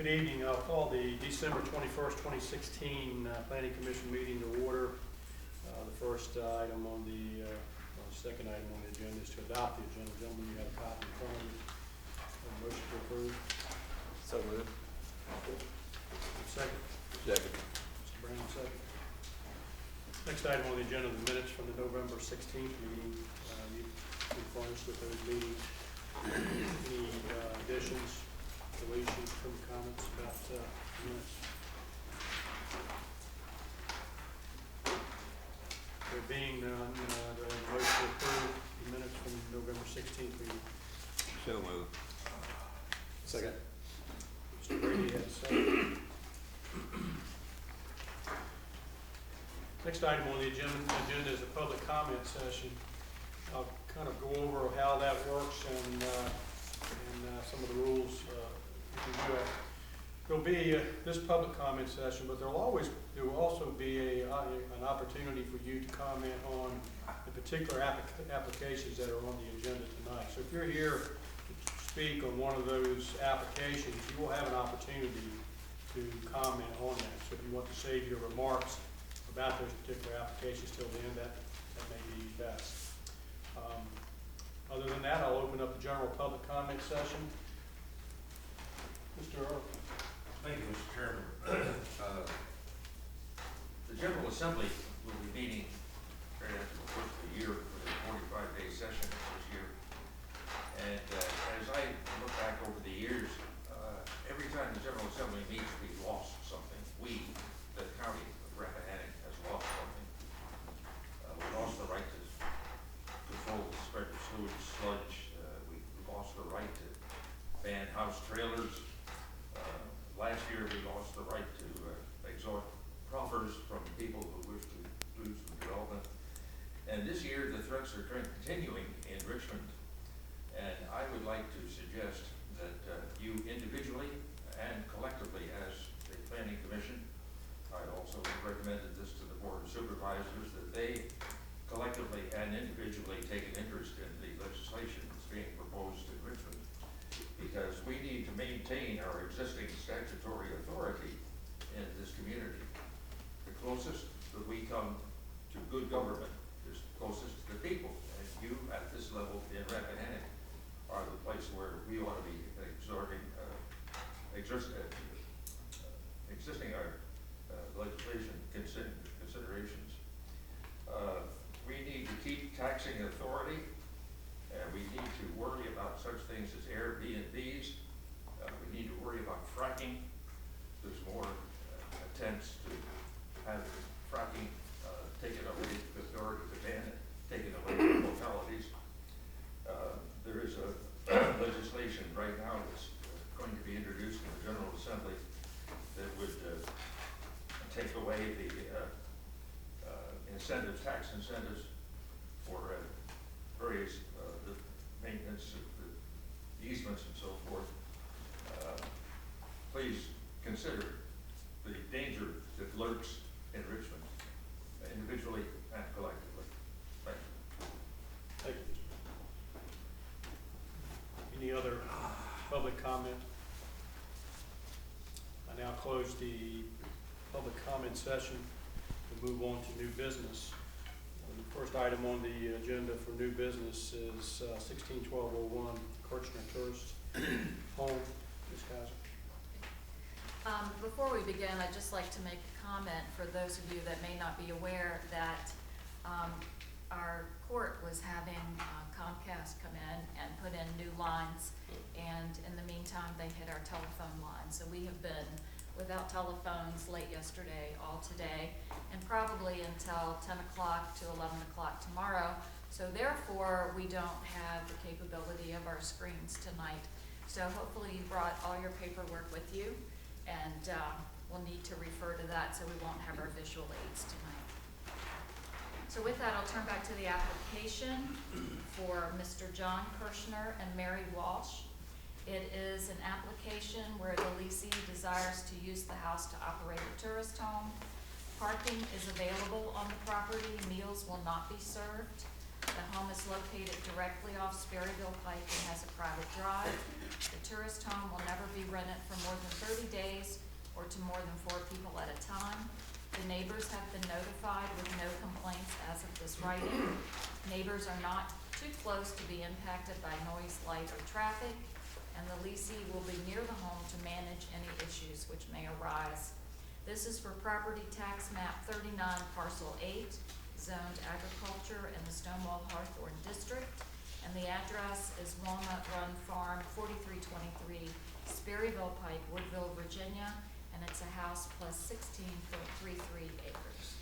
evening. I'll call the December 21st, 2016 Planning Commission meeting to order. The first item on the, second item on the agenda is to adopt the agenda. Gentlemen, you have a copy in front of you. Motion to approve. So moved. Second. Second. Mr. Brown, second. Next item on the agenda, the minutes from the November 16th meeting. You furnished with those meetings. Any additions, deletions, from comments about minutes? There being none, the motion to approve the minutes from November 16th meeting. So moved. Second. Mr. Brady has a second. Next item on the agenda is a public comment session. I'll kind of go over how that works and some of the rules you can do it. There'll be this public comment session, but there will also be an opportunity for you to comment on the particular applications that are on the agenda tonight. So if you're here to speak on one of those applications, you will have an opportunity to comment on that. So if you want to save your remarks about those particular applications till the end, that may be best. Other than that, I'll open up the general public comment session. Mr. Earl. Thank you, Mr. Chairman. The General Assembly will be meeting right after the first of the year for the 45-day session this year. And as I look back over the years, every time the General Assembly meets, we've lost something. We, the county of Rappahannock, has lost something. We lost the right to control the spread of sewage sludge. We lost the right to ban house trailers. Last year, we lost the right to exhort proffers from people who wish to do some development. And this year, the threats are continuing in Richmond. And I would like to suggest that you individually and collectively as the Planning Commission, I also recommended this to the Board of Supervisors, that they collectively and individually take an interest in the legislation that's being proposed in Richmond, because we need to maintain our existing statutory authority in this community. The closest that we come to good government is closest to the people, and you at this level in Rappahannock are the place where we ought to be existing our legislation considerations. We need to keep taxing authority, and we need to worry about such things as Airbnbs. We need to worry about fracking. There's more attempts to have fracking taken away, the authority to ban it, taken away from localities. There is a legislation right now that's going to be introduced in the General Assembly that would take away the incentives, tax incentives for various the maintenance of the easements and so forth. Please consider the danger that lurks in Richmond, individually and collectively. Thank you. Thank you. Any other public comment? I now close the public comment session. We'll move on to new business. The first item on the agenda for new business is 161201 Kirchner Tourist Home. Ms. Kaiser. Before we begin, I'd just like to make a comment for those of you that may not be aware that our court was having Comcast come in and put in new lines, and in the meantime they hit our telephone line. So we have been without telephones late yesterday, all today, and probably until 10 o'clock to 11 o'clock tomorrow. So therefore, we don't have the capability of our screens tonight. So hopefully you brought all your paperwork with you, and we'll need to refer to that so we won't have our visual aids tonight. So with that, I'll turn back to the application for Mr. John Kirshner and Mary Walsh. It is an application where the leasing desires to use the house to operate a tourist home. Parking is available on the property. Meals will not be served. The home is located directly off Sperryville Pike and has a private drive. The tourist home will never be rented for more than 30 days or to more than 4 people at a time. The neighbors have been notified with no complaints as of this writing. Neighbors are not too close to be impacted by noise, light, or traffic, and the leasee will be near the home to manage any issues which may arise. This is for property tax map 39, parcel 8, zoned agriculture in the Stonewall Hawthorne District, and the address is Walnut Run Farm, 4323 Sperryville Pike, Woodville, Virginia, and it's a house plus 16.33 acres.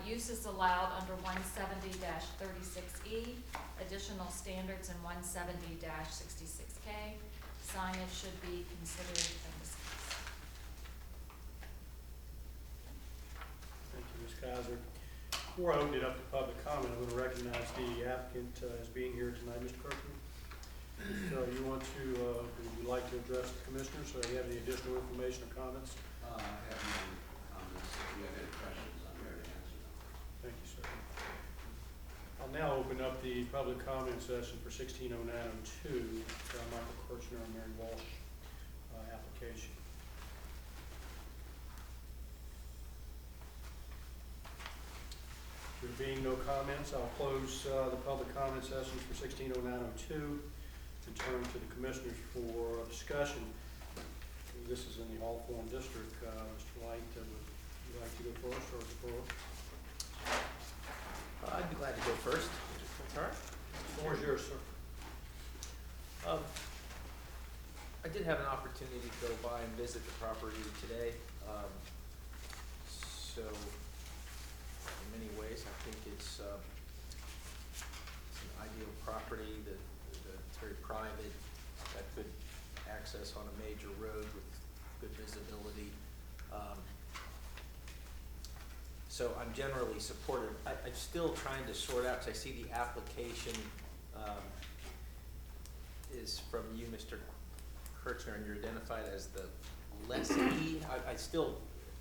Use is allowed under 170-36E, additional standards in 170-66K. Signage should be considered and discussed. Thank you, Ms. Kaiser. Before I open it up to public comment, I'm going to recognize the applicant as being here tonight, Mr. Kirkman. So you want to, would you like to address the commissioners, or do you have any additional information or comments? I have no comments. If you have any questions, I'm here to answer them. Thank you, sir. I'll now open up the public comment session for 160902, Michael Kirchner and Mary Walsh application. There being no comments, I'll close the public comment session for 160902 and turn to the commissioners for discussion. This is in the Hawthorne District. Mr. Light, would you like to go first or defer? I'd be glad to go first. That's all right. The floor is yours, sir. I did have an opportunity to go by and visit the property today. So in many ways, I think it's an ideal property that it's very private, got good access on a major road with good visibility. So I'm generally supportive. I'm still trying to sort out, because I see the application is from you, Mr. Kirchner, and you're identified as the lessee. I still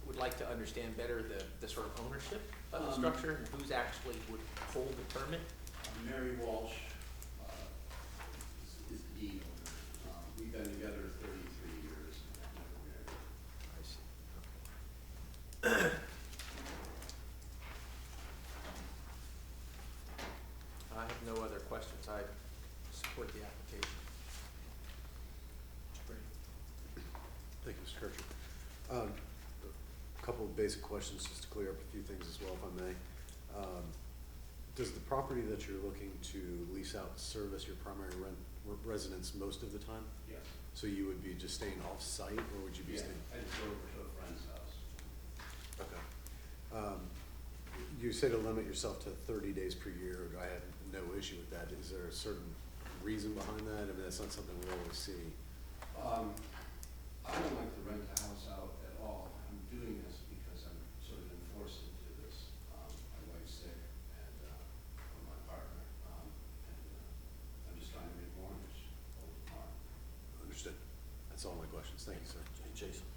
would like to understand better the sort of ownership of the structure and who's actually would hold the permit. Mary Walsh is the deed owner. We've been together 33 years and have never married. I see. Okay. I have no other questions. I support the application. Thank you, Mr. Kirchner. A couple of basic questions just to clear up a few things as well, if I may. Does the property that you're looking to lease out serve as your primary residence most of the time? Yes. So you would be just staying off-site, or would you be Yeah, staying? I just go over to a friend's house. Okay. You say to limit yourself to 30 days per year. I have no issue with that. Is there a certain reason behind that? I mean, that's not something we always see. I don't like to rent the house out at all. I'm doing this because I'm sort of been forced into this. My wife's sick and my partner, and I'm just trying to make mortgage over tomorrow. Understood. That's all my questions. Thank you, sir. Hey, Jason,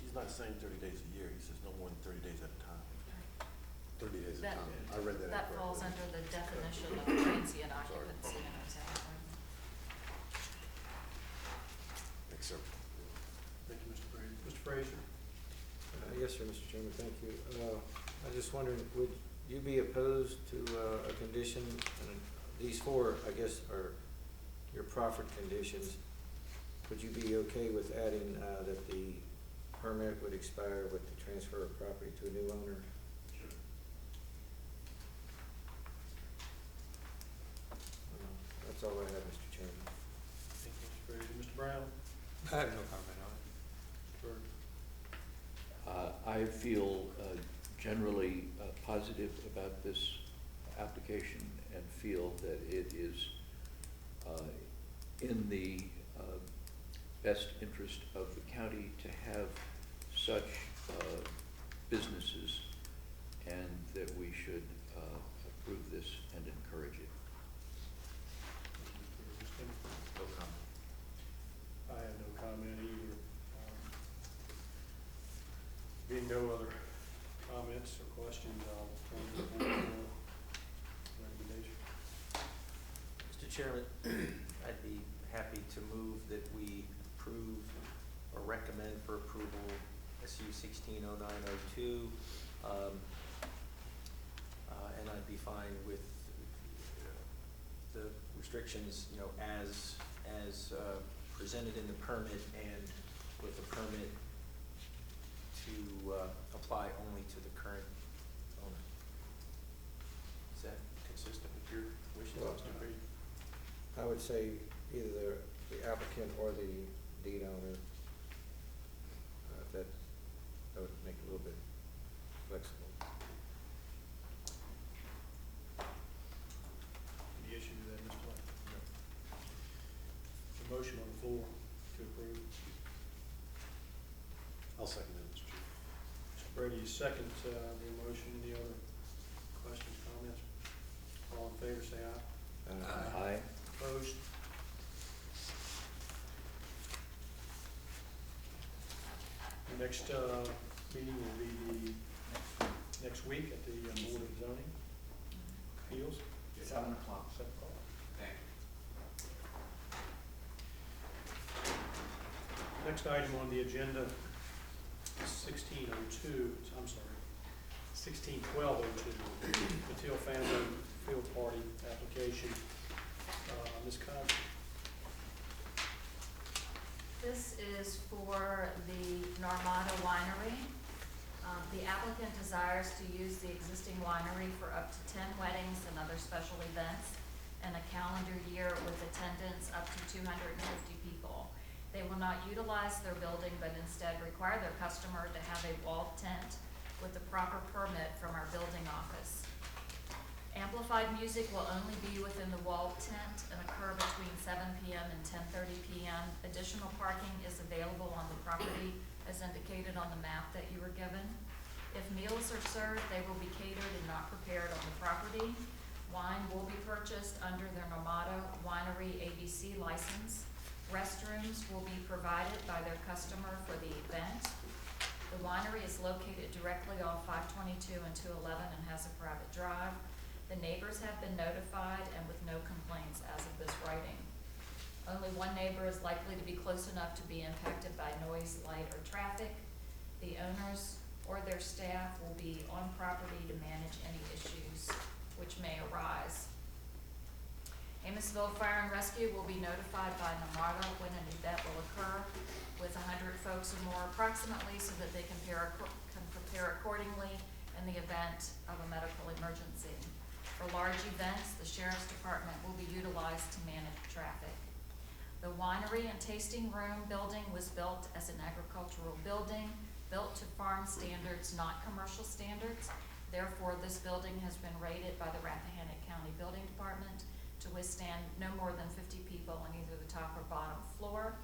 he's not saying 30 days a year, he says no more than 30 days at a time. 30 days at a That- time. I read that That falls incorrectly. under the definition of transient occupancy in our zoning ordinance. Thanks, sir. Thank you, Mr. Brady. Mr. Frazier? Yes, sir, Mr. Chairman, thank you. I was just wondering, would you be opposed to a condition, and these four, I guess, are your profit conditions. Would you be okay with adding that the permit would expire with the transfer of property to a new owner? Sure. That's all I have, Mr. Chairman. Thank you, Mr. Frazier. Mr. Brown? I have no comment on it. Mr. Bird? I feel generally positive about this application and feel that it is in the best interest of the county to have such businesses, and that we should approve this and encourage it. No comment. I have no comment either. Being no other comments or questions, I'll turn to the board for Chairman, I'd be happy to move that we approve or recommend for approval SU 160902. And I'd be fine with the restrictions, you know, as presented in the permit, and with the permit to apply only to the current owner. Is that consistent with your wishes, Well, Mr. Brady? I would say either the applicant or the deed owner, that would make it a little bit flexible. Any issue with that, Mr. Lake? No. The motion on the floor to approve. I'll second that, Mr. Chair. Mr. Brady, you second the motion. Any other questions, comments? All in favor, say aye. Aye. Opposed? The next meeting will be the next week at the Board of Zoning Appeals. 7 o'clock. 7 o'clock. Thank you. Next item on the agenda is 1602, I'm sorry, 161202, the Teal Family Field Party application. Ms. Kaitlin. This is for the Normata Winery. The applicant desires to use the existing winery for up to 10 weddings and other special events in a calendar year with attendance up to 250 people. They will not utilize their building, but instead require their customer to have a wall tent with the proper permit from our building office. Amplified music will only be within the walled tent and occur between 7 p.m. and 10:30 p.m. Additional parking is available on the property as indicated on the map that you were given. If meals are served, they will be catered and not prepared on the property. Wine will be purchased under their Normata Winery ABC license. Restrooms will be provided by their customer for the event. The winery is located directly off 522 and 211 and has a private drive. The neighbors have been notified and with no complaints as of this writing. Only one neighbor is likely to be close enough to be impacted by noise, light, or traffic. The owners or their staff will be on property to manage any issues which may arise. Amosville Fire and Rescue will be notified by Normata when an event will occur with 100 folks or more approximately, so that they can prepare accordingly in the event of a medical emergency. For large events, the Sheriff's Department will be utilized to manage traffic. The winery and tasting room building was built as an agricultural building, built to farm standards, not commercial standards. Therefore, this building has been rated by the Rappahannock County Building Department to withstand no more than 50 people on either the top or bottom floor.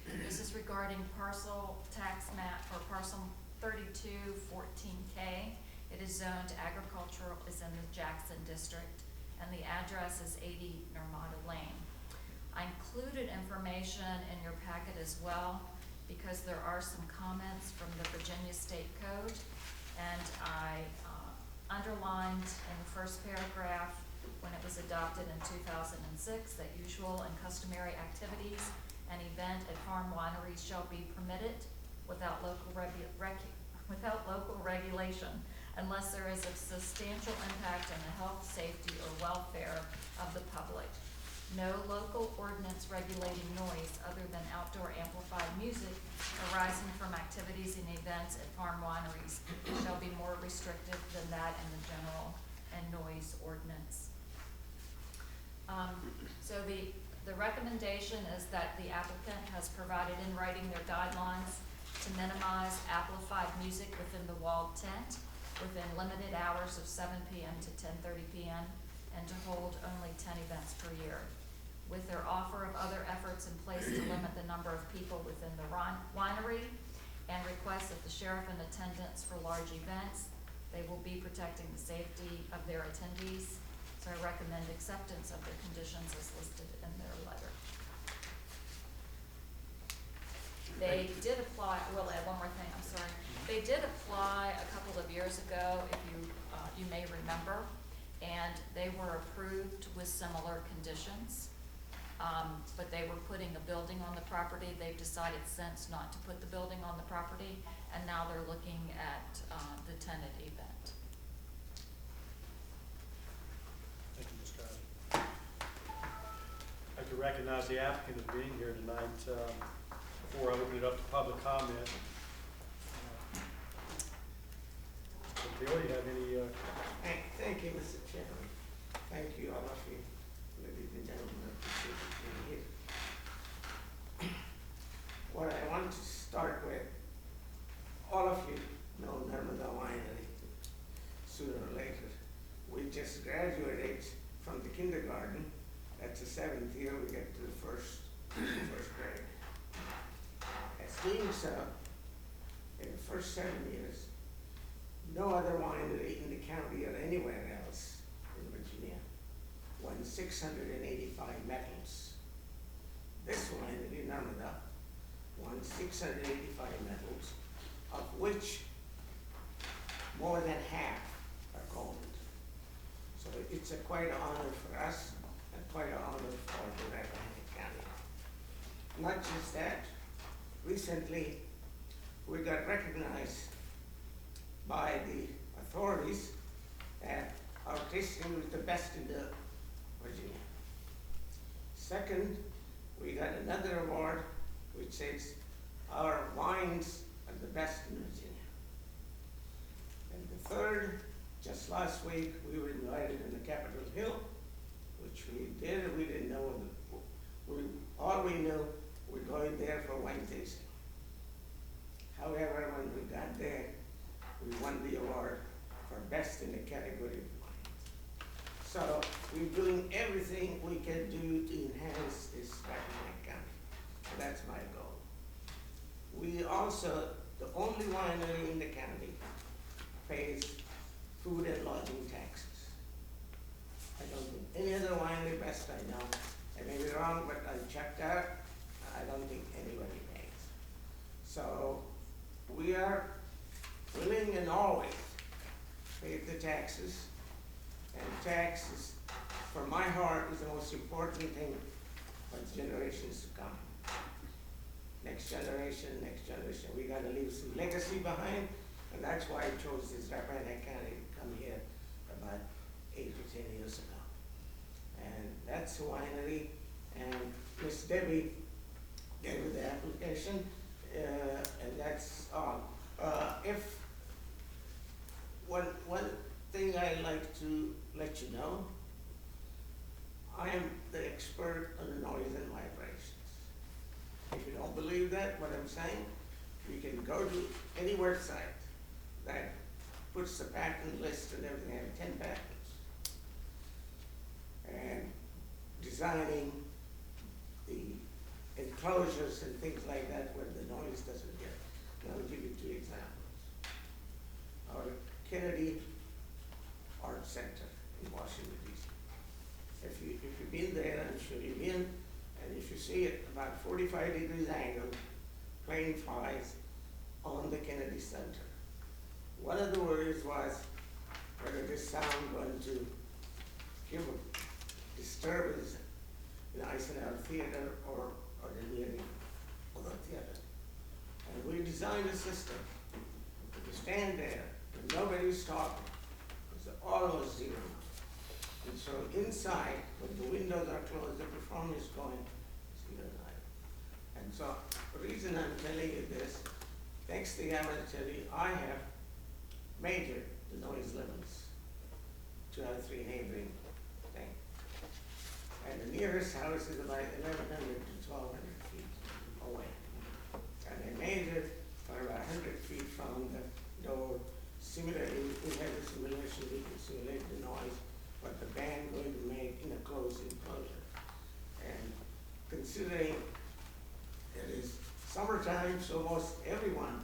This is regarding parcel tax map for parcel 3214K. It is zoned agricultural, is in the Jackson district, and the address is 80 Normata Lane. I included information in your packet as well, because there are some comments from the Virginia State Code, and I underlined in the first paragraph when it was adopted in 2006 that usual and customary activities and event at farm wineries shall be permitted without local regulation, unless there is a substantial impact on the health, safety, or welfare of the public. No local ordinance regulating noise other than outdoor amplified music arising from activities and events at farm wineries shall be more restrictive than that in the general and noise ordinance. So the recommendation is that the applicant has provided in writing their guidelines to minimize amplified music within the walled tent within limited hours of 7 p.m. to 10:30 p.m. and to hold only 10 events per year. With their offer of other efforts in place to limit the number of people within the winery and request that the sheriff in attendance for large events, they will be protecting the safety of their attendees. So I recommend acceptance of the conditions as listed in their letter. They did apply, we'll add one more thing, I'm sorry. They did apply a couple of years ago, if you may remember, and they were approved with similar conditions. But they were putting a building on the property. They've decided since not to put the building on the property, and now they're looking at the tenant event. Thank you, Ms. Kaitlin. I'd like to recognize the applicant as being here tonight. Before I open it up to public comment, Mr. Bill, you have any, Thank you, Mr. Chairman. Thank you, all of you, ladies and gentlemen, appreciate you being here. What I want to start with, all of you know Narmada Winery, sooner or later. We just graduated from the kindergarten. That's the 7th year, we get to the first grade. As doing so, in the first 7 years, no other winery in the county or anywhere else in Virginia won 685 medals. This winery, Narmada, won 685 medals, of which more than half are gold. So it's quite an honor for us and quite an honor for the Rappahannock County. Not just that, recently we got recognized by the authorities that our tasting was the best in the Virginia. Second, we got another award which says our wines are the best in Virginia. And the third, just last week, we were invited in the Capitol Hill, which we did. We didn't know, all we knew, we're going there for wine tasting. However, when we got there, we won the award for best in the category of wines. So we're doing everything we can do to enhance this Rappahannock County. And that's my goal. We also, the only winery in the county, pays food and lodging taxes. I don't think any other winery, best I know, I may be wrong, but I checked out, I don't think anybody pays. So we are willing and always pay the taxes, and taxes, for my heart, is the most important thing for generations to come. Next generation, we gotta leave some legacy behind, and that's why I chose this Rappahannock County to come here about 8 or 10 years ago. And that's the winery, and Miss Debbie gave me the application, and that's all. If one thing I like to let you know, I am the expert on noise and vibrations. If you don't believe that, what I'm saying, you can go to any website that puts the patent list and everything. I have 10 patents. And designing the enclosures and things like that where the noise doesn't get. And I'll give you 2 examples. Our Kennedy Art Center in Washington, D.C. If you've been there, I'm sure you've been, and if you see it about 45 degrees angle, plane flies on the Kennedy Center. One of the worries was whether this sound going to give a disturbance in Eisenhower Theater or the nearing of the theater. And we designed a system to stand there and nobody's talking. It's almost zero. And so inside, when the windows are closed, the performance is going zero night. And so the reason I'm telling you this, next thing I'm going to tell you, I have measured the noise levels to our 3 neighboring things. And the nearest house is about 1,100 to 1,200 feet away. And I measured for about 100 feet from the door. Similarly, we have a simulation, we can simulate the noise, what the band going to make in a closed enclosure. And considering it is summertime, so most everyone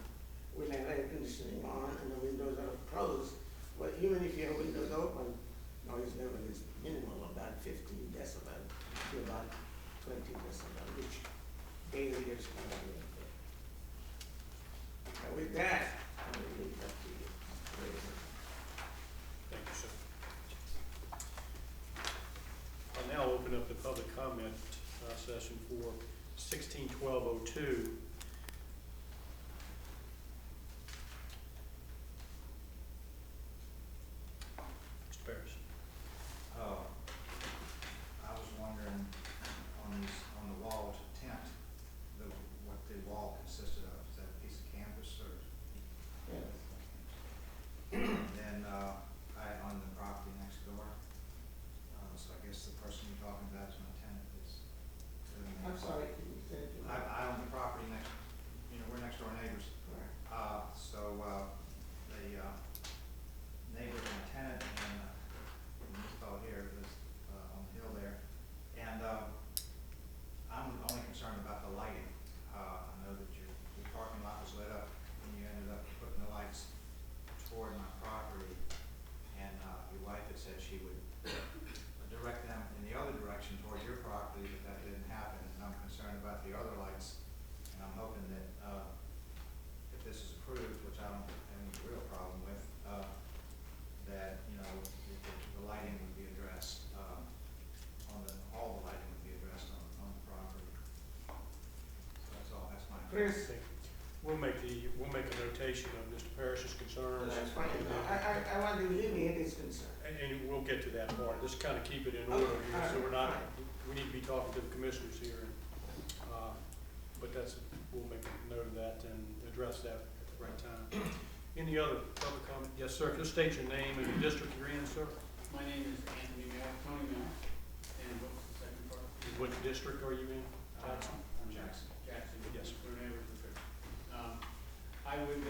will have air conditioning on and the windows are closed. But even if you have windows open, noise level is minimal, about 15 decibel to about 20 decibel, which daily is kind of there. And with that, I'm going to leave it up to you. thank you, sir. 2. Mr. Parrish. Oh, I was wondering on the wall tent, what the wall consisted of. Is that a piece of canvas or? Yes. And then, on the property next door, so I guess the person you're talking about is my tenant is. I'm sorry, can you say it? I own the property next, we're next door neighbors. Correct. The neighbor and the tenant and this fellow here lives on the hill there. And I'm only concerned about the lighting. I know that your parking lot was lit up and you ended up putting the lights toward my property. And your wife had said she would direct them in the other direction toward your property, but that didn't happen. And I'm concerned about the other lights. And I'm hoping that if this is approved, which I don't have any real problem with, that, the lighting would be addressed, all the lighting would be addressed on the property. So that's all, that's my. Chris? We'll make a notation of Mr. Parrish's concerns. That's fine. I want to alleviate his concern. And we'll get to that part. Just kind of keep it in order here, so we're not, we need to be talking to the commissioners here. But we'll make a note of that and address that at the right time. Any other public comment? Yes, sir. Just state your name and the district you're in, sir. My name is Anthony Mack, Tony Mack, and what's the second part? What district are you in? Jackson? I'm Jackson. Jackson. Yes, sir. We're neighbors with her. I would,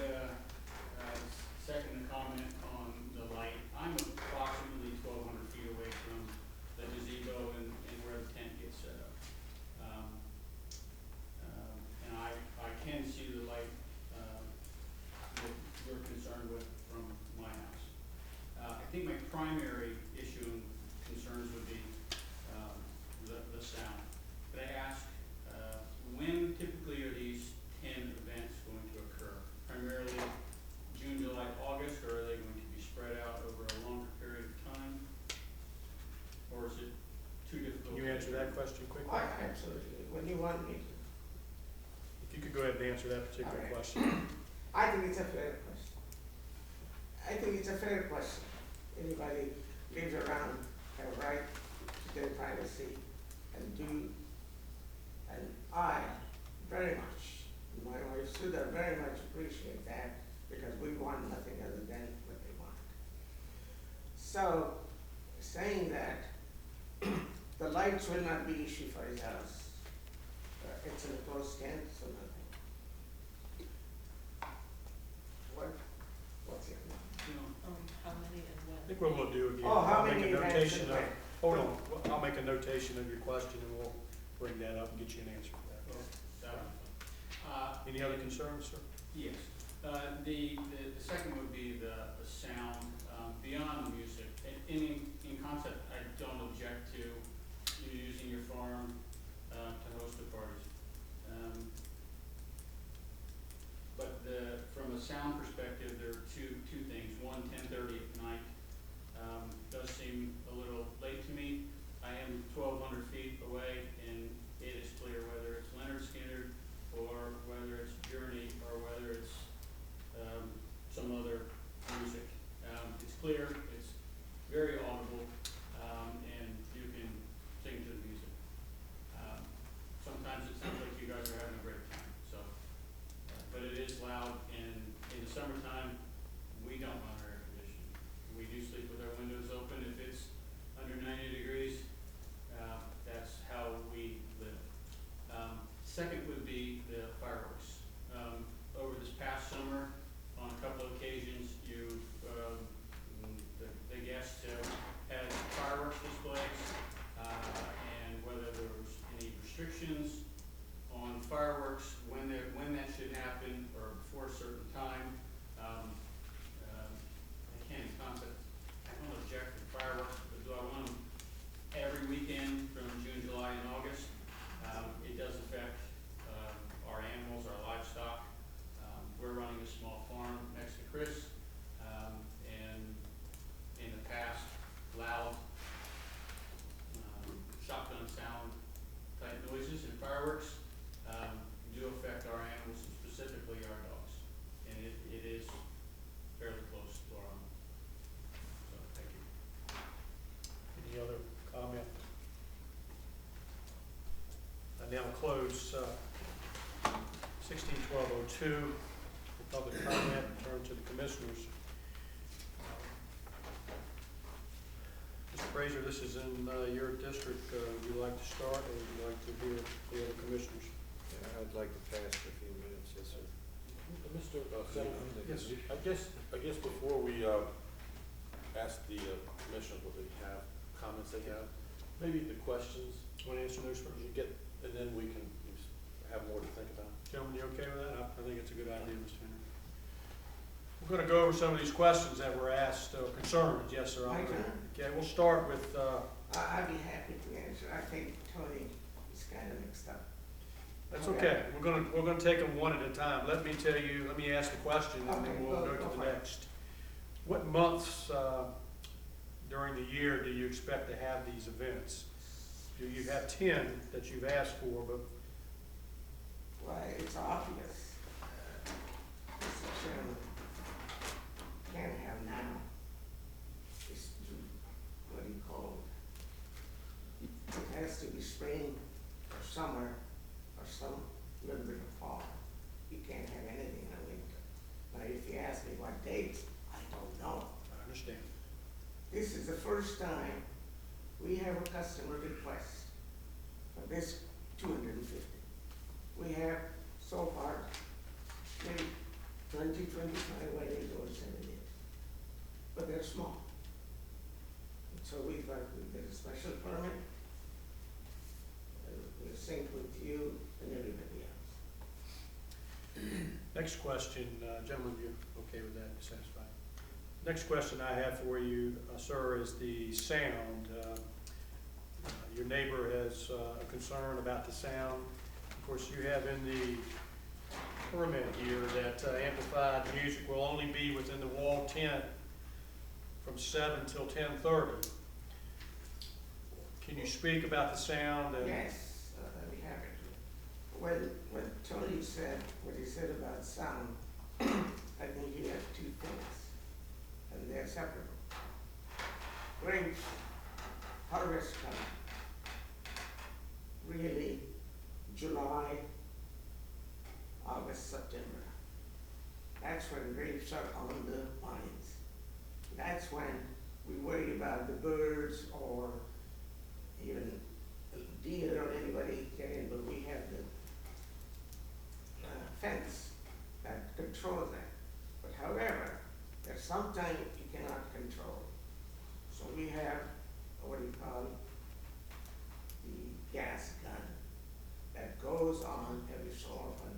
second the comment on the light. I'm approximately 1,200 feet away from the gazebo and where the tent gets set up. And I can see the light, that you're concerned with from my house. I think my primary issue and concerns would be the sound. Could I ask, when typically are these 10 events going to occur? Primarily June, July, August, or are they going to be spread out over a longer period of time? Or is it too difficult? Can you answer that question quickly? Absolutely. When you want me to. If you could go ahead and answer that particular All right. question. I think it's a fair question. I think it's a fair question. Anybody lives around have a right to their privacy and I very much, my wife Sudha very much appreciate that because we want nothing other than what they want. So, saying that the lights will not be issued for his house, it's in a closed tent, so nothing. What's it? How many and when? I think what we'll do again, Oh, how I'll make many a events notation and of, when? hold on, I'll make a notation of your question and we'll bring that up and get you an answer for that. Any other concerns, sir? Yes. The second would be the sound, beyond the music. In concept, I don't object to you using your farm to host the parties. But from a sound perspective, there are two things. One, 10:30 at night does seem a little late to me. I am 1,200 feet away, and it is clear whether it's Leonard Skinner or whether it's Journey or whether it's some other music. It's clear, it's very audible, and you can sing to the music. Sometimes it sounds like you guys are having a great time, so, but it is loud, and in the summertime, we don't run our air conditioning. We do sleep with our windows open. If it's under 90 degrees, that's how we live. Second would be the fireworks. Over this past summer, on a couple of occasions, the guests have had fireworks displays, and whether there was any restrictions on fireworks, when that should happen, or before a certain time. close 16-1202 for public comment and turn to the commissioners. Mr. Fraser, this is in your district. Would you like to start, or would you like to hear the other commissioners? Yeah, I'd like to pass for a few minutes, yes, sir. Mr. Settleman? Yes. I guess before we, ask the, commissioners what they have, comments they have, maybe the questions, Want to answer those first? you get, and then we can have more to think about. Gentlemen, you okay with that? I think it's a good idea, Mr. Henry. We're going to go over some of these questions that were asked, concerns. Yes, sir. My turn? Okay, we'll start with, I'd be happy to answer. I think Tony is kind of mixed up. that's okay. We're gonna take them one at a time. Let me ask the question, and then Okay, we'll go go to for the it. next. What months, during the year do you expect to have these events? Do you have 10 that you've asked for, but Why, it's obvious, Mr. Chairman, can't have now. It's too, what do you call it? It has to be spring or summer or some little bit of fall. You can't have anything in the winter. Now, if you ask me what dates, I don't know. I understand. This is the first time we have a customer request for this 250. We have so far maybe 20, 25 weddings over 7 years, but they're small. And so we thought we'd get a special permit. We'll sync with you and everybody else. Next question, gentlemen, you okay with that? Satisfied? Next question I have for you, sir, is the sound. Your neighbor has a concern about the sound. Of course, you have in the permit here that amplified music will only be within the wall tent from 7 till 10:30. Can you speak about the sound? Yes, I'd be happy to. When Tony said what he said about sound, I think he had two things, and they're separate. Grapes, harvest time, really July, August, September. That's when grapes are on the vines. That's when we worry about the birds or even deer or anybody getting, but we have the fence that controls that. But however, there's sometimes you cannot control. So we have what do you call the gas gun that goes on every so often.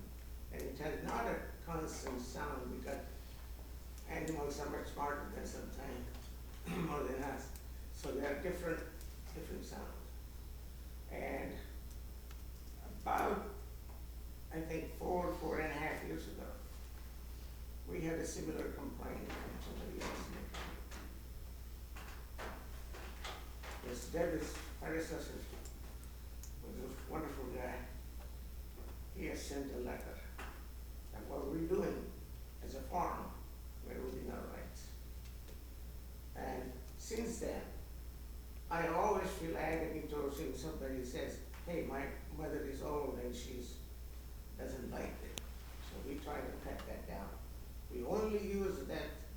And it has not a constant sound because animals are much smarter than sometimes more than us. So there are different sounds. And about, I think 4.5 years ago, we had a similar complaint from somebody else in the county. This Davis predecessor was a wonderful guy. He has sent a letter. And what we're doing as a farm, we're losing our rights. And since then, I always feel agony towards him. Somebody says, hey, my mother is old and she doesn't like it. So we try to cut that down. We only use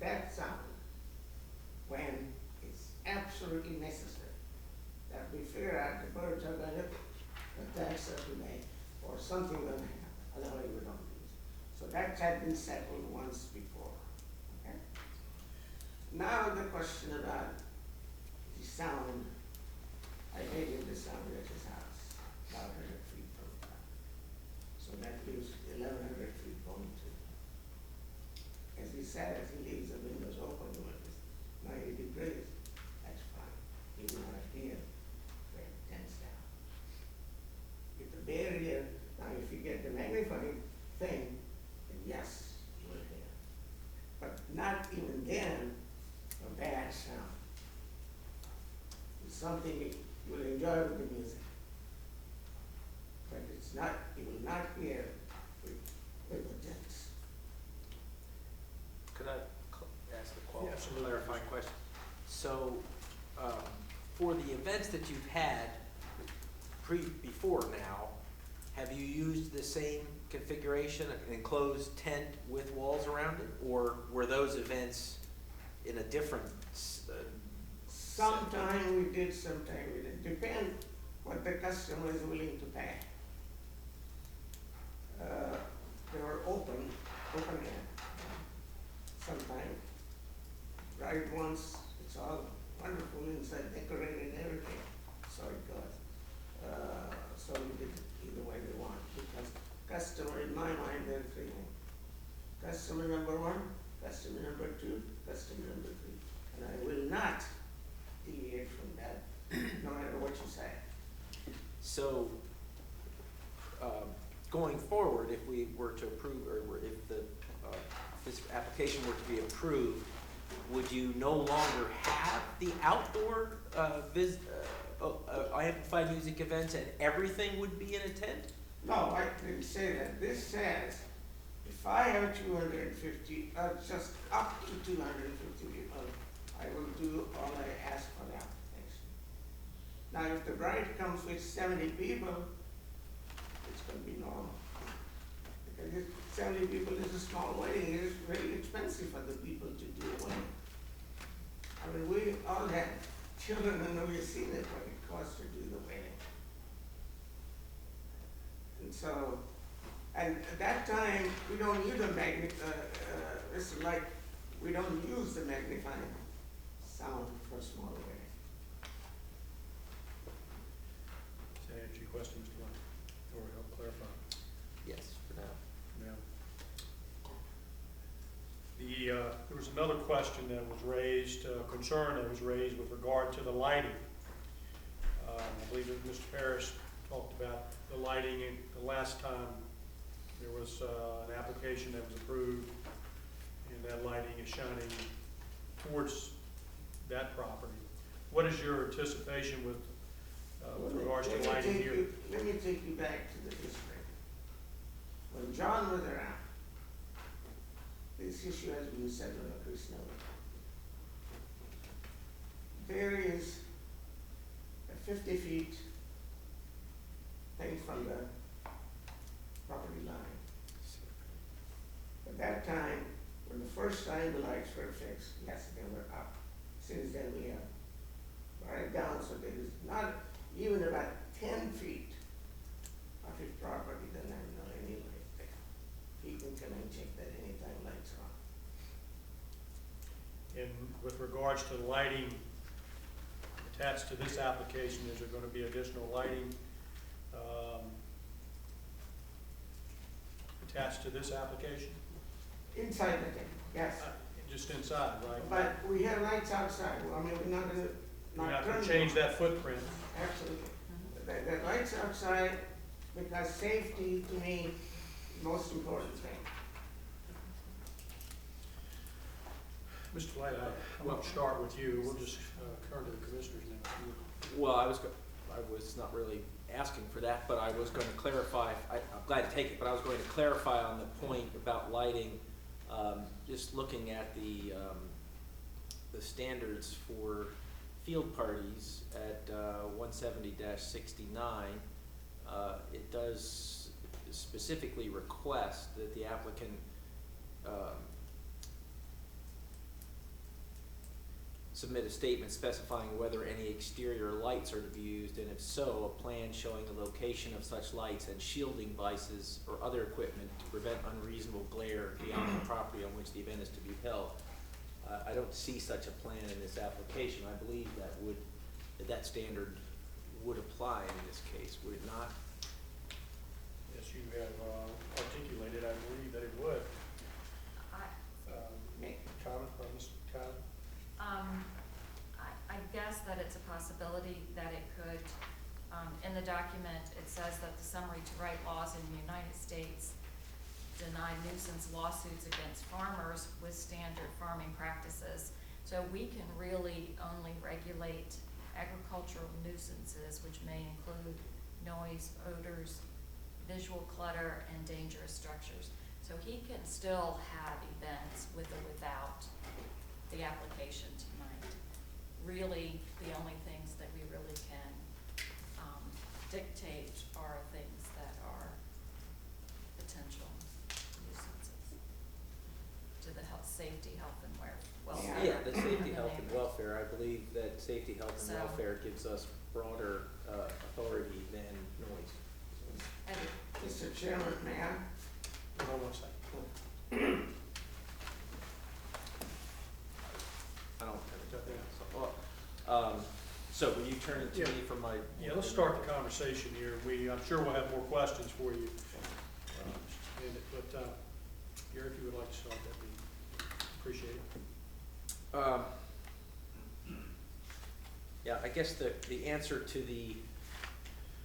that sound when it's absolutely necessary. That we figure out the birds are going to attack certainly or something will happen. Otherwise we don't use it. So that had been settled once before. Okay? Now the question about the sound. I made him the sound at his house, about 100 feet from town. So that leaves 1,100 feet going to. As he said, as he leaves the windows open when it's 90 degrees, that's fine. He will not hear where it tends down. With the barrier, now if you get the magnifying thing, then yes, you will hear. But not even then a bad sound. It's something you will enjoy with the music. But it's not, you will not hear with the tents. Could I ask a Yes, sir. clarifying question? So, for the events that you've had before now, have you used the same configuration, an enclosed tent with walls around it? Or were those events in a different, Sometime we did, sometime we didn't. Depend what the customer is willing to pay. They were open air. Sometime, right once, it's all wonderful inside, decorated and everything, so it goes. So we did it either way we want, because customer, in my mind, there are three things. Customer number one, customer number two, customer number three. And I will not deviate from that, no matter what you say. so, going forward, if we were to approve, or if this application were to be approved, would you no longer have the outdoor, amplified music events and everything would be in a tent? No, I didn't say that. This says, if I have 250, just up to 250 people, I will do all I ask for the application. Now, if the bride comes with 70 people, it's gonna be normal. Because if 70 people is a small wedding, it is very expensive for the people to do a wedding. I mean, we all have children and we've seen it, what it costs to do the wedding. And so, and at that time, we don't use it's like, we don't use the magnifying sound for small wedding. Does that answer your question, Mr. Lund? Or help clarify? Yes, for now. Yeah. There was another question that was raised, concern that was raised with regard to the lighting. I believe that Mr. Parrish talked about the lighting, and the last time there was an application that was approved, and that lighting is shining towards that property. What is your anticipation with regards to lighting here? Let me take you back to the history. When John was around, this issue has been settled on Chris Nolan. There is a 50 feet thing from the property line. At that time, when the first time the lights were fixed, yes, they were up. Since then we have brought it down, so there is not even about 10 feet of his property doesn't have any light there. He can come and check that anytime lights are on. And with regards to the lighting attached to this application, is there going to be additional lighting attached to this application? Inside the tent, yes. Just inside, right? But we have lights outside. I mean, we're not gonna, You're not not going turn to them change on. that footprint. Absolutely. The lights outside, because safety to me, most important thing. Mr. Light, I won't start with you. We'll just turn to the commissioners now. Well, I was not really asking for that, but I was going to clarify, I'm glad to take it, but I was going to clarify on the point about lighting, just looking at the standards for field parties at 170-69, it does specifically request that the applicant submit a statement specifying whether any exterior lights are to be used, and if so, a plan showing the location of such lights and shielding devices or other equipment to prevent unreasonable glare beyond the property on which the event is to be held. I don't see such a plan in this application. I believe that standard would apply in this case, would it not? Yes, you have articulated, I believe, that it would. Comment from Mr. Kaitlin? I guess that it's a possibility that it could, in the document, it says that the summary to right laws in the United States deny nuisance lawsuits against farmers with standard farming practices. So we can really only regulate agricultural nuisances, which may include noise, odors, visual clutter, and dangerous structures. So he can still have events with or without the application tonight. Really, the only things that we really can dictate are things that are welfare. Yeah, the safety, in health, and neighborhoods. welfare, I believe that safety, health, and So- welfare gives us broader authority than noise. And Mr. Chairman, may I? Hold on one second. I don't have anything. So will you turn it to me for my? Yeah, let's start the conversation here. I'm sure we'll have more questions for you. But, Gary, if you would like to start, that'd be appreciated. Yeah, I guess the answer to the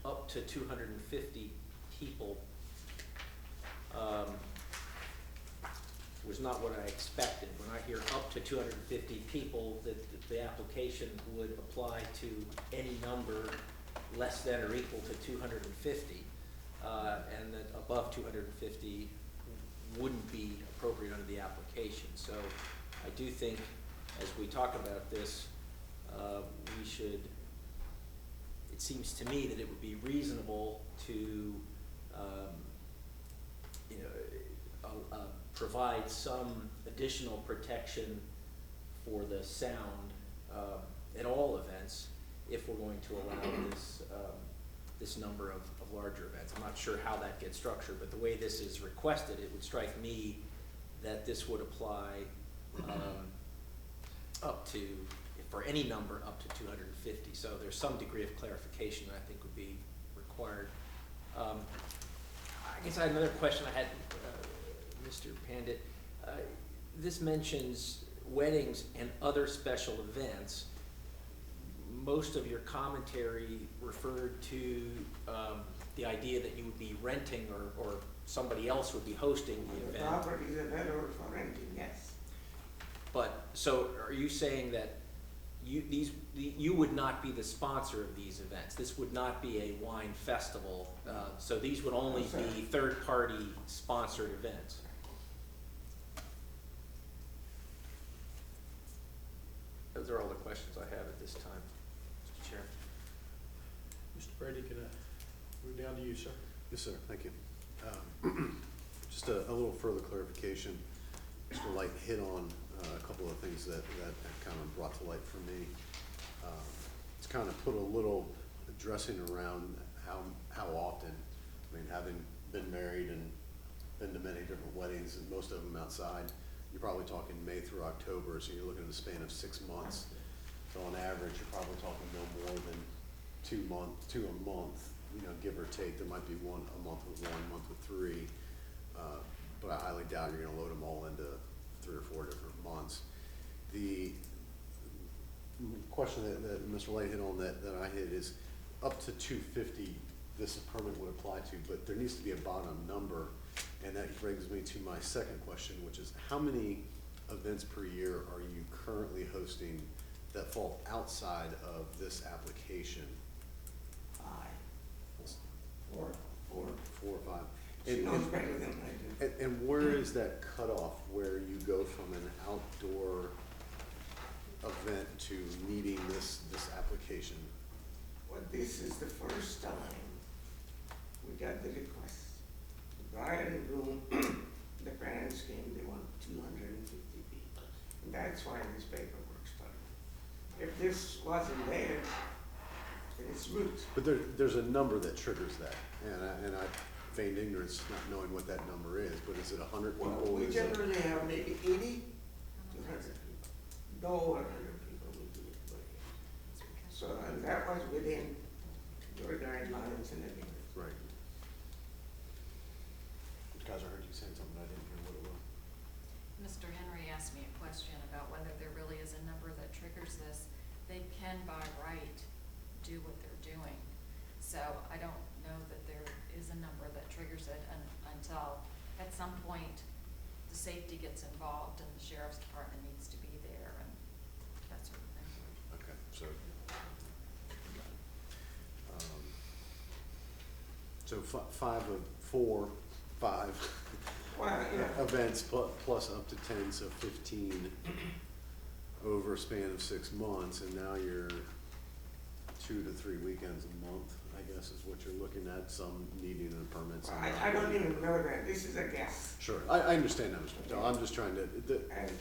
up to 250 people was not what I expected. When I hear up to 250 people, that the application would apply to any number less than or equal to 250, and that above 250 wouldn't be appropriate under the application. So I do think, as we talk about this, we should, it seems to me that it would be reasonable to, provide some additional protection for the sound at all events if we're going to allow this number of larger events. I'm not sure how that gets structured, but the way this is requested, it would strike me that this would apply up to, for any number up to 250. So there's some degree of clarification that I think would be required. I guess I had another question I had, Mr. Pandit. This mentions weddings and other special events. Most of your commentary referred to the idea that you would be renting or somebody else would be hosting the The event. property is available for renting, yes. But, so are you saying that you would not be the sponsor of these events? This would not be a wine festival, so these would only No, sir. be third-party sponsored events? Those are all the questions I have at this time, Mr. Chair. Mr. Brady, can I move down to you, sir? Yes, sir, thank you. Just a little further clarification. Mr. Light hit on a couple of things that kind of brought to light for me. It's kind of put a little dressing around how often. I mean, having been married and been to many different weddings, and most of them outside, you're probably talking May through October, so you're looking at a span of 6 months. So on average, you're probably talking no more than 2 a month, give or take. There might be a month with 1 month with 3, but I highly doubt you're gonna load them all into 3 or 4 different months. The question that Mr. Light hit on that I hit is up to 250, this permit would apply to, but there needs to be a bottom number. And that brings me to my second question, which is how many events per year are you currently hosting that fall outside of this application? 5, 4. 4 or 5? She knows better than I do. And where is that cutoff where you go from an outdoor event to needing this application? Well, this is the first time we got the request. The bride and groom, the parents came, they want 250 people. And that's why this paperwork started. If this wasn't there, then it's moot. But there's a number that triggers that, and I feigned ignorance not knowing what that number is, but is it 100 people? Well, we Is it- generally have maybe 80 to 100 people. No over 100 people we do it. So, and that was within your guidelines and everything. Right. Guys, I heard you saying something, I didn't hear what it was. Mr. Henry asked me a question about whether there really is a number that triggers this. They can by right do what they're doing. So I don't know that there is a number that triggers it until at some point the safety gets involved and the sheriff's department needs to be there and that sort of thing. Okay, so. So 5 Well, yeah. events plus up to 10, so 15 over a span of 6 months, and now you're 2 to 3 weekends a month, I guess is what you're looking at, some needing a permit. Some I don't even know that, this is a guess. Sure, I understand that, Mr. Patel, I'm just trying to, And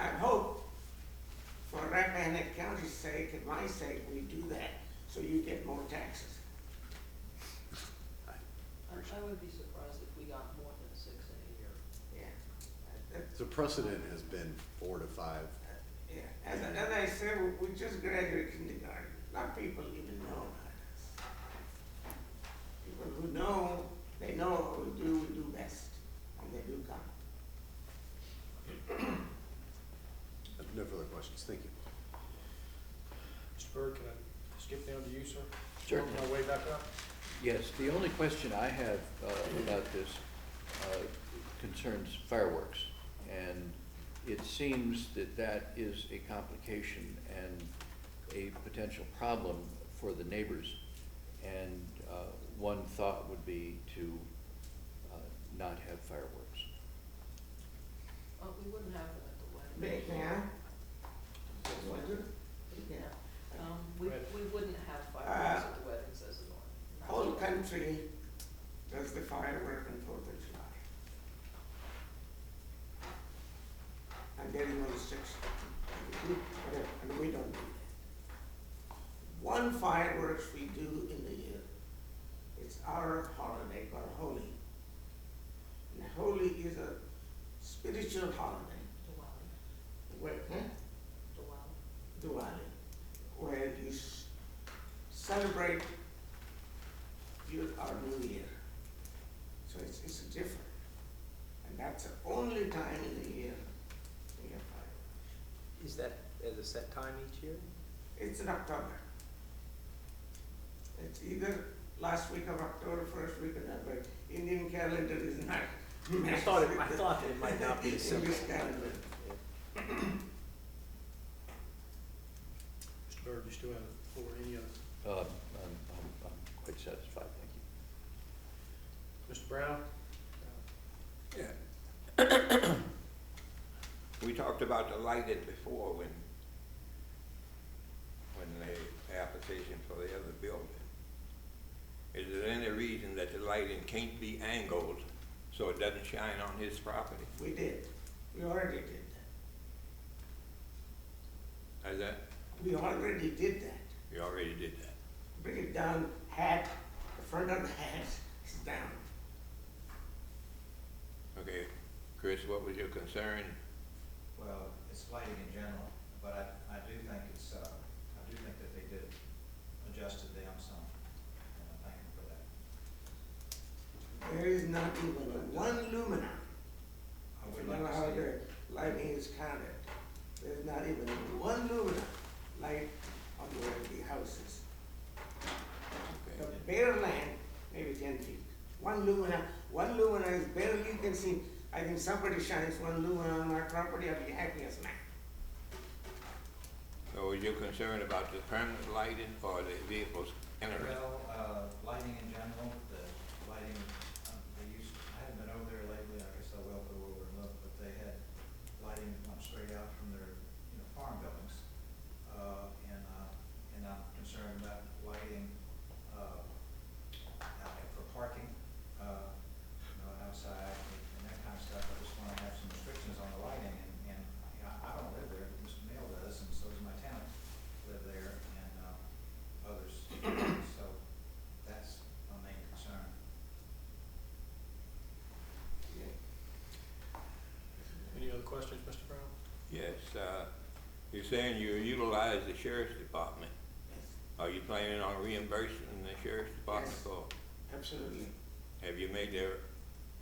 I hope Rappahannock County's sake and my sake, we do that, so you get more taxes. I would be surprised if we got more than 6 in a year. Yeah. The precedent has been 4 to 5. Yeah, as I said, we just graduated kindergarten, a lot of people even know about us. People who know, they know what we do best, and they do come. No further questions, thank you. Mr. Byrd, can I skip down to you, sir? Certainly. Work my way back up? Yes, the only question I have about this concerns fireworks. And it seems that that is a complication and a potential problem for the neighbors. And one thought would be to not have fireworks. We wouldn't have them at the wedding. Yeah. We wouldn't have fireworks at the weddings as a norm. Whole country does the firework on 4th of July. And there is no restriction. Whatever, and we don't do that. One fireworks we do in the year, it's our holiday called Holi. And Holi is a spiritual holiday. Where, Diwali, where you celebrate our new year. So it's different. And that's the only time in the year we have fireworks. Is that at a set time each year? It's in October. It's either last week of October, first week of November. Indian calendar is not. I thought it might not be simple. English calendar. Mr. Byrd, you still have the floor. Any other? I'm quite satisfied, thank you. Mr. Brown? Yeah. We talked about the lighting before when the application for the other building. Is there any reason that the lighting can't be angled so it doesn't shine on his property? We did. We already did that. Is that, We already did that. you already did that? Bring it down, hat, the front of the hat is down. Okay, Chris, what was your concern? Well, it's lighting in general, but I do think it's, I do think that they did adjust it down some, and I thank them for that. There is not even one lumina. I If would you like know to how see the it. lighting is counted. There's not even one lumina light on where the house is. The Okay. bare land, maybe 10 feet. One lumina is barely you can see. I think somebody shines one lumina on my property, I'll be happy as man. So was you concerned about the permanent lighting or the vehicles entering? Well, lighting in general, the lighting, I haven't been over there lately, I guess I will go over and look, but they had lighting straight out from their, farm buildings. And I'm concerned about lighting, for parking, outside and that kind of stuff. I just wanna have some restrictions on the lighting and I don't live there, but Mr. Neal does, and so does my tenant live there and, others. So that's my main concern. Any other questions, Mr. Brown? Yes, you're saying you utilize the sheriff's department. Are you planning on reimbursing the sheriff's department Yes. for? Absolutely. Have you made their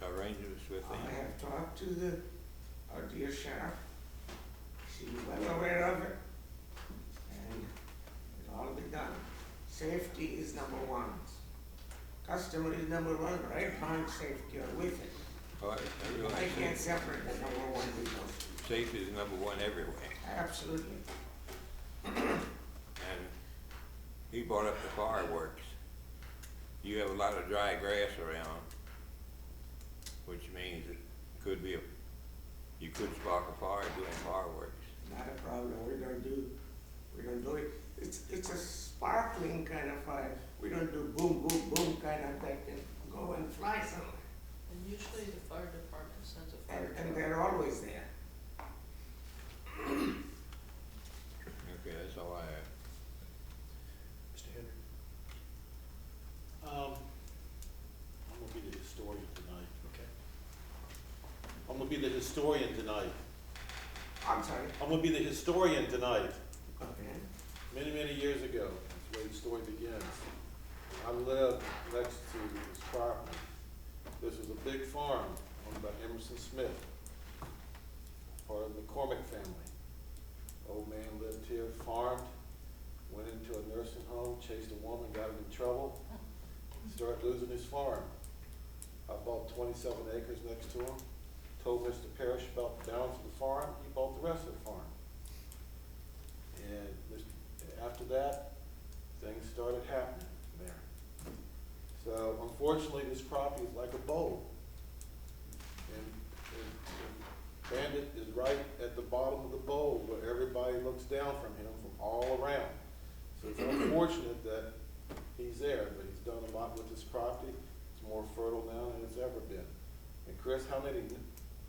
arrangements with them? I have talked to our dear sheriff. She's well aware of it. And it'll all be done. Safety is number one. Customer is number one, right behind safety or with it. All right, I realize I can't safety- separate the number one with those. Safety is number one everywhere. Absolutely. And he brought up the fireworks. You have a lot of dry grass around, which means it could be you could spark a fire doing fireworks. Not a problem. We don't do it. It's a sparkling kind of fire. We don't do boom, boom, boom kind of that can go and fly somewhere. And usually the fire department sends a fire truck. And they're always there. Okay, be the historian tonight. I'm sorry. I'm gonna be the historian tonight. Okay. Many, many years ago, that's where the story begins. I lived next to this property. This was a big farm owned by Emerson Smith, part of the McCormick family. Old man lived here, farmed, went into a nursing home, chased a woman, got him in trouble, started losing his farm. I bought 27 acres next to him, told Mr. Parrish about the balance of the farm, he bought the rest of the farm. And after that, things started happening there. So unfortunately, this property is like a bowl. And Bandit is right at the bottom of the bowl where everybody looks down from him from all around. So it's unfortunate that he's there, but he's done a lot with this property. It's more fertile now than it's ever been. And Chris, how many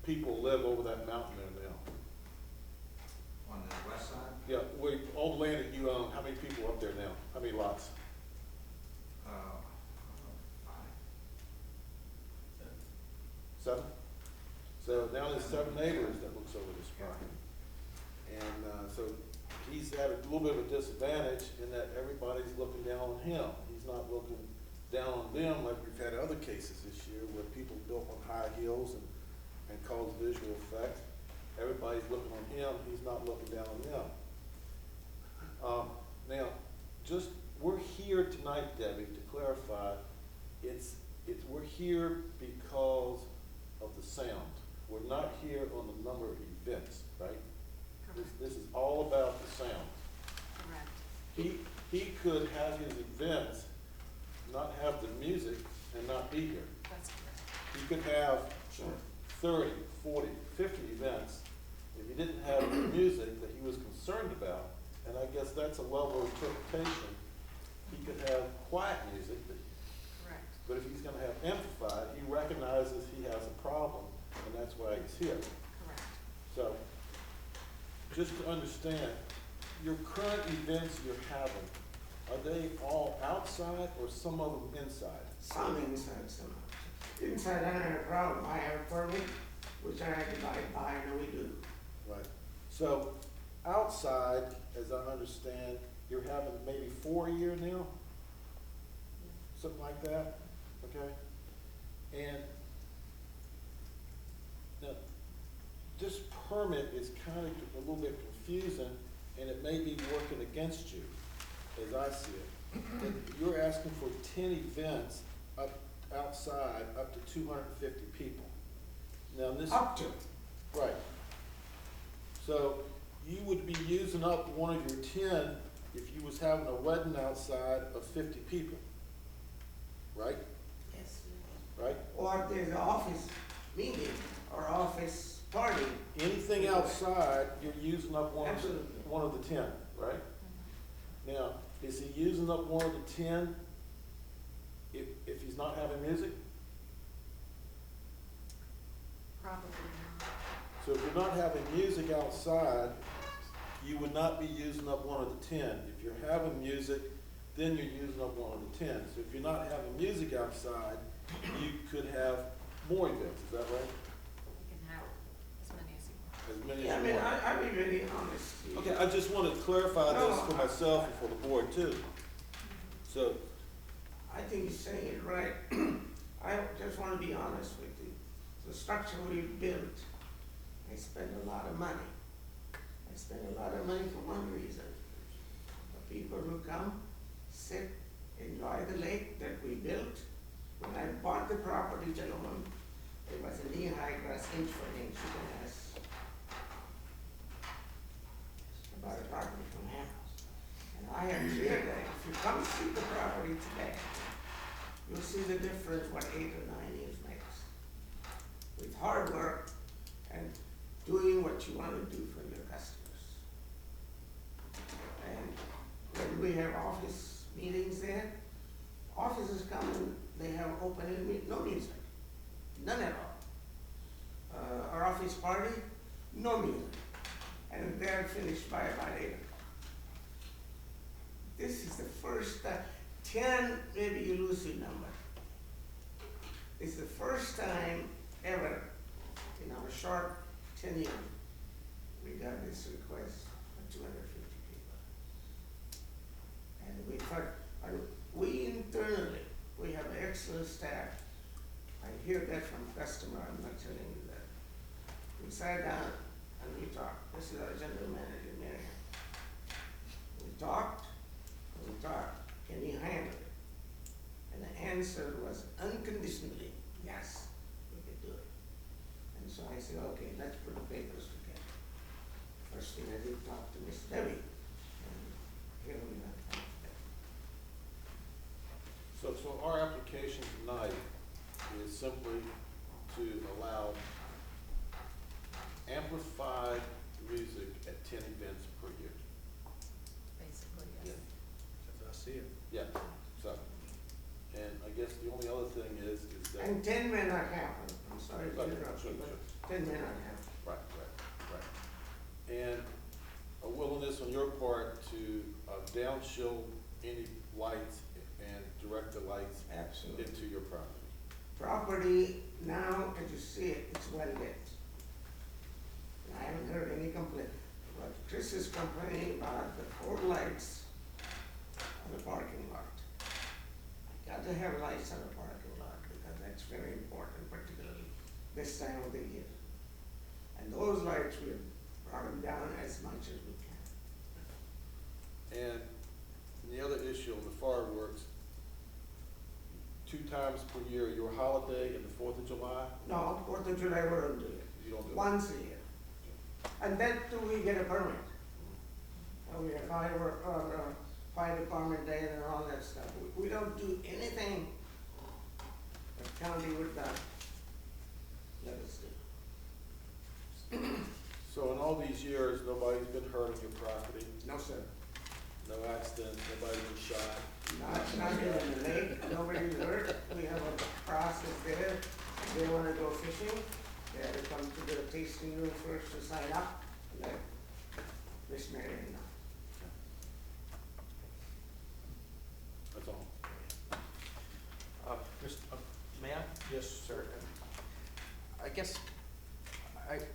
people live over that mountain there now? On the west side, Yeah, all the land that you own, how many people are up there now? How many lots? five. 7? So now there's 7 neighbors that looks over this property. And so he's at a little bit of a disadvantage in that everybody's looking down on him. He's not looking down on them like we've had other cases this year where people built on high hills and caused visual effect. Everybody's looking on him, he's not looking down on them. Now, we're here tonight, Debbie, to clarify, we're here because of the sound. We're not here on the number of events, right? This is all about the sound. Correct. He could have his events, not have the music, and not be here. That's correct. He could have 30, 40, 50 events if he didn't have the music that he was concerned about, and I guess that's a level of interpretation. He could have quiet music, Correct. but if he's gonna have amplified, he recognizes he has a problem, and that's why he's here. Correct. So, just to understand, your current events you're having, are they all outside or some of them inside? Some inside, some outside. Inside, I don't have a problem. I have a permit, which I had to buy, and we do. Right. So, outside, as I understand, you're having maybe 4 a year now? Something like that, okay? And now, this permit is kind of a little bit confusing, and it may be working against you, as I see it. And you're asking for 10 events outside, up to 250 people. Now, this. Up to. Right. So you would be using up one of your 10 if you was having a wedding outside of 50 people, right? Yes. Right? Or there's an office meeting or office party. Anything outside, you're using up Absolutely. one of the 10, right? Now, is he using up one of the 10 if he's not having music? Probably not. So if you're not having music outside, you would not be using up one of the 10. If you're having music, then you're using up one of the 10. So if you're not having music outside, you could have more events, is that right? You can have as many as you want. As many Yeah, I as mean, you want. I'll be really honest. Okay, I just want to clarify this for myself and for the board too. So, I think you're saying it right. I just want to be honest with you. The structure we built, I spent a lot of money. I spent a lot of money for one reason. The people who come, sit, enjoy the lake that we built. When I bought the property, gentlemen, it was a knee-high grass, inch for inch, you can ask about the property from Hannah's. And I am sure that if you come see the property today, you'll see the difference what 8 or 9 years makes. With hard work and doing what you want to do for your customers. And when we have office meetings there, officers come and they have open no music, none at all. Our office party, no music, and they're finished by about 8 o'clock. This is the first time, 10 maybe elusive number. It's the first time ever in our short tenure, we got this request for 250 people. And we thought, we internally, we have excellent staff. I hear that from customer, I'm not telling you that. We sat down and we talked. This is our general manager, Mary. We talked, can you handle it? And the answer was unconditionally, yes, we could do it. And so I said, okay, let's put the papers together. First thing I did, talk to Miss Debbie, and here we are. So our application tonight is simply to allow amplified music at 10 events per year. Basically, yes. As I see it. Yeah, so, and I guess the only other thing is that. And 10 may not happen, I'm sorry to Okay, interrupt you, sure, but 10 may not happen. Right. And a willingness on your part to downshield any lights and direct the lights Absolutely. into your property. Property now, as you see it, it's well lit. I haven't heard any complaint. But Chris is complaining about the 4 lights on the parking lot. Got to have lights on the parking lot because that's very important, particularly this time of the year. And those lights, we brought them down as much as we can. And the other issue on the fireworks, 2 times per year, your holiday and the 4th of July, No, 4th of July, we don't do it. you don't do it. Once a year. And that too, we get a permit. We have firework, fire department day and all that stuff. We don't do anything the county would not let us do. So in all these years, nobody's been hurt on your property, No, sir. no accidents, nobody's been shot? Not even in the lake, nobody's hurt. We have a process there. If they wanna go fishing, they have to come to the tasting room first to sign up, and then Miss Marion know. That's all. May I? Yes, Sir, I guess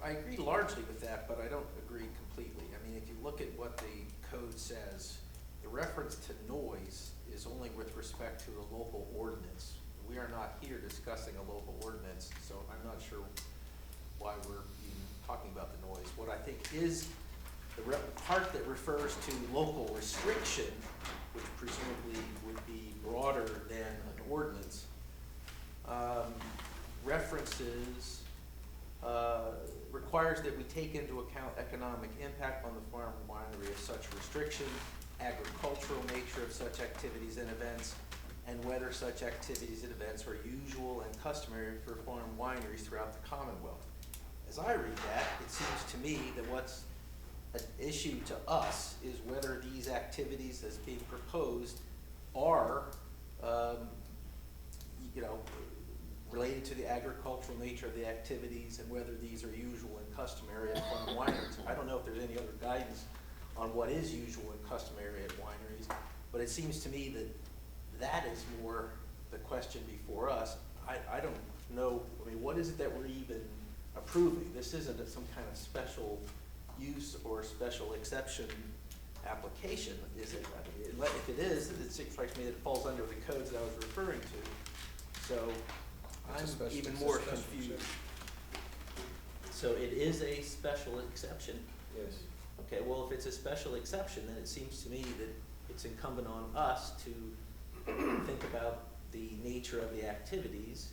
I agree largely with that, but I don't agree completely. I mean, if you look at what the code says, the reference to noise is only with respect to a local ordinance. We are not here discussing a local ordinance, so I'm not sure why we're even talking about the noise. What I think is the part that refers to local restriction, which presumably would be broader than an ordinance, references, requires that we take into account economic impact on the farm and winery of such restriction, agricultural nature of such activities and events, and whether such activities and events are usual and customary for farm wineries throughout the Commonwealth. As I read that, it seems to me that what's an issue to us is whether these activities as being proposed are, related to the agricultural nature of the activities and whether these are usual and customary at farm wineries. I don't know if there's any other guidance on what is usual and customary at wineries, but it seems to me that that is more the question before us. I don't know, I mean, what is it that we're even approving? This isn't some kind of special use or special exception application, is it? I mean, if it is, it strikes me that it falls under the codes that I was referring to. So I'm even more confused. So it is a special exception? Yes. Okay, well, if it's a special exception, then it seems to me that it's incumbent on us to think about the nature of the activities,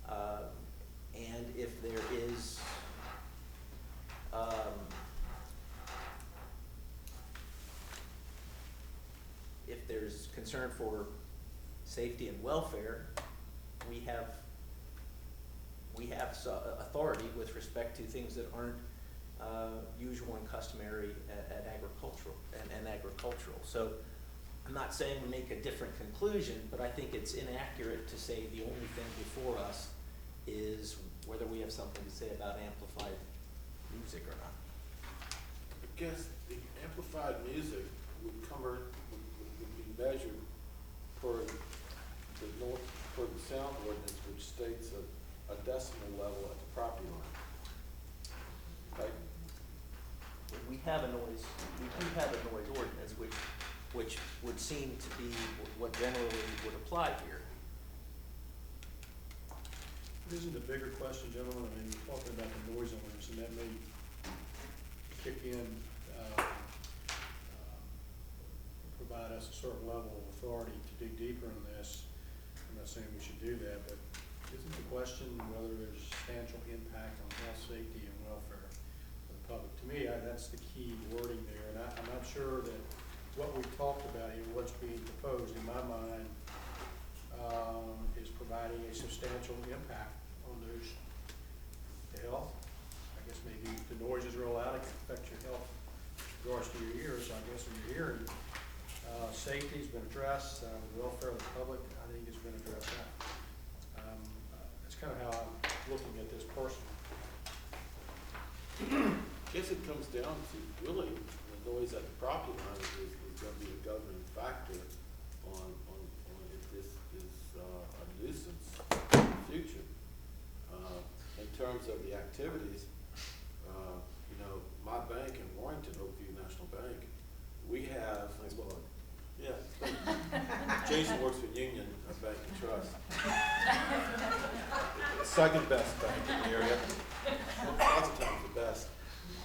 and if there is, if there's concern for safety and welfare, we have authority with respect to things that aren't usual and customary at agricultural and agricultural. So I'm not saying we make a different conclusion, but I think it's inaccurate to say the only thing before us is whether we have something to say about amplified music or not. I guess the amplified music would be measured per the sound ordinance, which states a decimal level at the property line. we have a noise, we do have a noise ordinance, which would seem to be what generally would apply here. Isn't the bigger question, gentlemen, I mean, you're talking about the noise ordinance, and that may kick in, provide us a certain level of authority to dig deeper in this. I'm not saying we should do that, but isn't the question whether there's substantial impact on health, safety, and welfare of the public? To me, that's the key wording there, and I'm not sure that what we've talked about here, what's being proposed, in my mind, is providing a substantial impact on those, the health. I guess maybe the noise is real loud, it can affect your health in regards to your ears. So I guess in your hearing, safety's been addressed, the welfare of the public, I think has been addressed now. That's kind of how I'm looking at this personally. I guess it comes down to really the noise at the property line is going to be the governing factor on if this is a nuisance in the future. In terms of the activities, you know, my bank in Warrington, Oakview National Bank, we have. Nice plug. Yeah. Jason works for Union Bank and Trust. Second best bank in the area. Lots of times the best.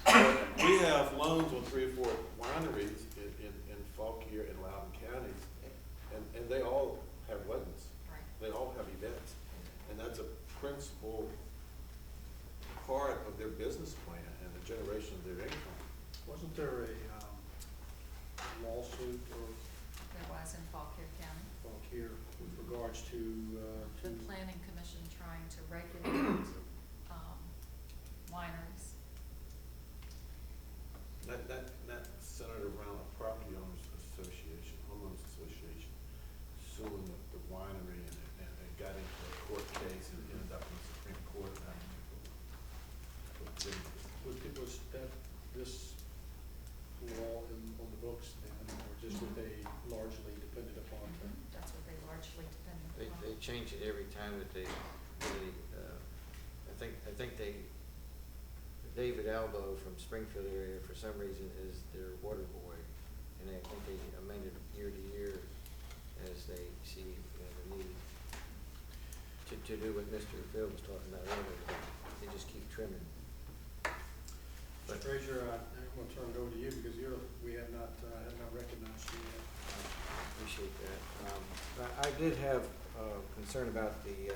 But we have loans on 3 or 4 wineries in Fauquier and Loudoun counties, and they all have weddings. Right. They all have events, and that's a principal part of their business plan and the generation of their income. Wasn't there a lawsuit or There was in Fauquier County. here with regards to The planning commission trying to regulate, wineries. That centered around a property owners association, homeowners association, suing the winery and got into a court case and ended up in the Supreme Court. was that this law on the books then, or just what they largely depended upon? That's what they largely depended They upon. change it every time that they, I think David Albo from Springfield area, for some reason, is their water boy. And I think they amend it year to year as they see the need to do what Mr. Phil was talking about earlier. They just keep trimming. Mr. Frazier, I'm going to turn it over to you because we have not recognized you yet. Appreciate that. I did have concern about the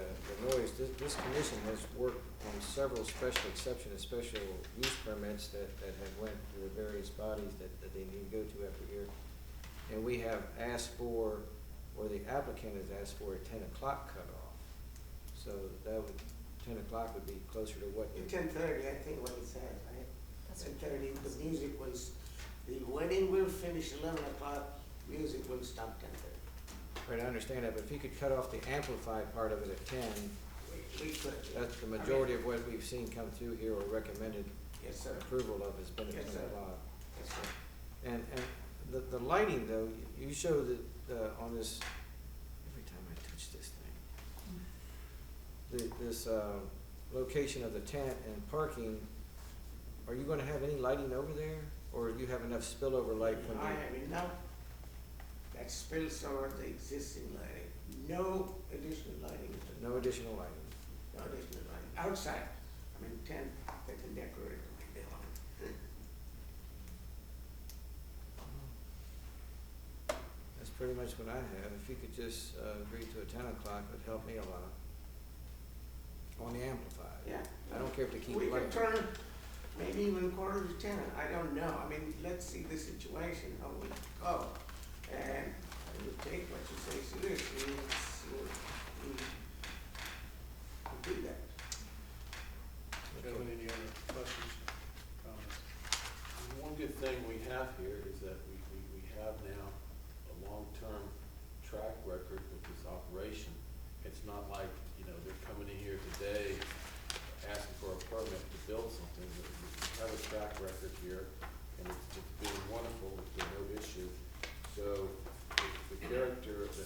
noise. This commission has worked on several special exception and special use permits that have went to the various bodies that they need to go to every year. And we have asked for, or the applicant has asked for a 10 o'clock cutoff. So that would, 10 o'clock would be closer to what. 10:30, I think what it says, right? That's 10:30, the music will, the wedding will finish 11 o'clock, music will stop 10:30. Right, I understand that, but if you could cut off the amplified part of it at 10, We could. that's the majority of what we've seen come through here or recommended Yes, sir. approval of has been at 10 Yes, sir. o'clock. Yes, sir. And the lighting though, you show that, on this, every time I touch this thing, this location of the tent and parking, are you gonna have any lighting over there? Or you have enough spillover light from I the? have enough that spills over the existing lighting. No additional lighting. No additional lighting? No additional lighting. Outside, I mean, tent, they can decorate it like they want. That's pretty much what I have. If you could just agree to a 10 o'clock, it'd help me a lot. On the amplified. Yeah. I don't care if they keep We lighting. could turn, maybe even 9:45, I don't know. I mean, let's see the situation, how we go. And I will take what you say seriously and see what we do that. Gentlemen, any other questions, comments? One good thing we have here is that we have now a long-term track record with this operation. It's not like, you know, they're coming in here today asking for a permit to build something. We have a track record here, and it's been wonderful, there's been no issue. So the character and the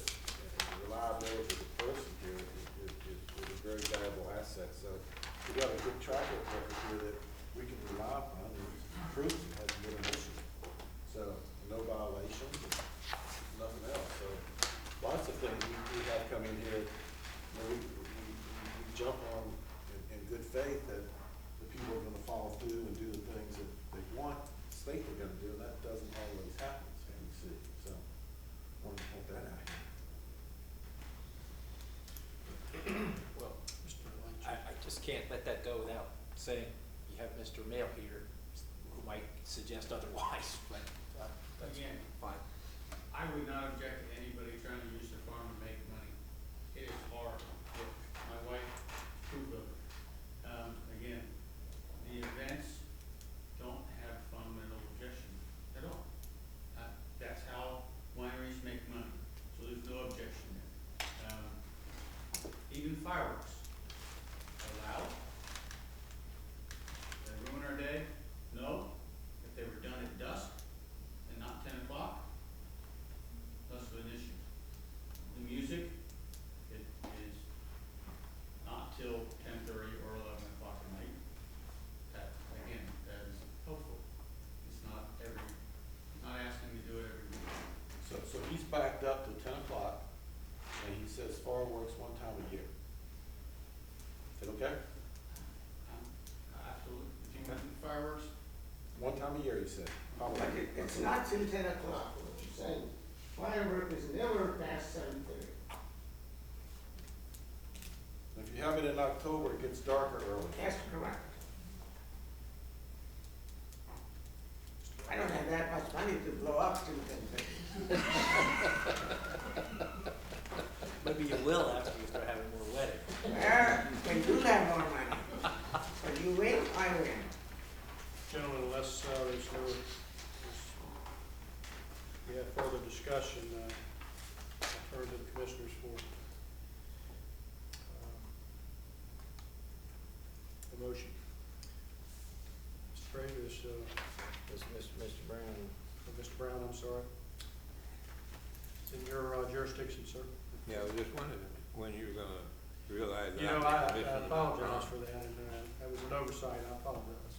reliability of the person here is a very valuable asset. So we got a good track record here that we can rely upon, and it's proven, it hasn't been let that go without saying, you have Mr. Mail here, who might suggest otherwise, but, that's Again. fine. I would not object to anybody trying to use their farm to make money. It is hard work. My wife approved of it. Again, the events don't have fundamental objection at all. That's how wineries make money, so there's no objection there. Even fireworks, allowed? They ruin our day? No. If they were done at dusk and not 10 o'clock, less of an issue. The music, it is not till 10:30 or 11 o'clock at night. That, again, that is helpful. It's not not asking to do it every week. So he's backed up to 10 o'clock, and he says fireworks one time a year. Is that okay? Absolutely. If you want fireworks, One time a year, he said. But it's not till 10 o'clock, what you're saying. Firework is never past 7:30. If you have it in October, it gets darker early. That's correct. I don't have that much money to blow up till 10:30. Maybe you will after you start having more weddings. Well, they do have more money. But you win, I win. Gentlemen, unless we have further discussion, I'll turn to the commissioners for the motion. Mr. Fraser, Mr. Brown, Mr. Brown, I'm sorry. It's in your jurisdiction, sir. Yeah, I was just wondering when you're gonna realize that. You know, I apologize for that, and that was an oversight, I apologize.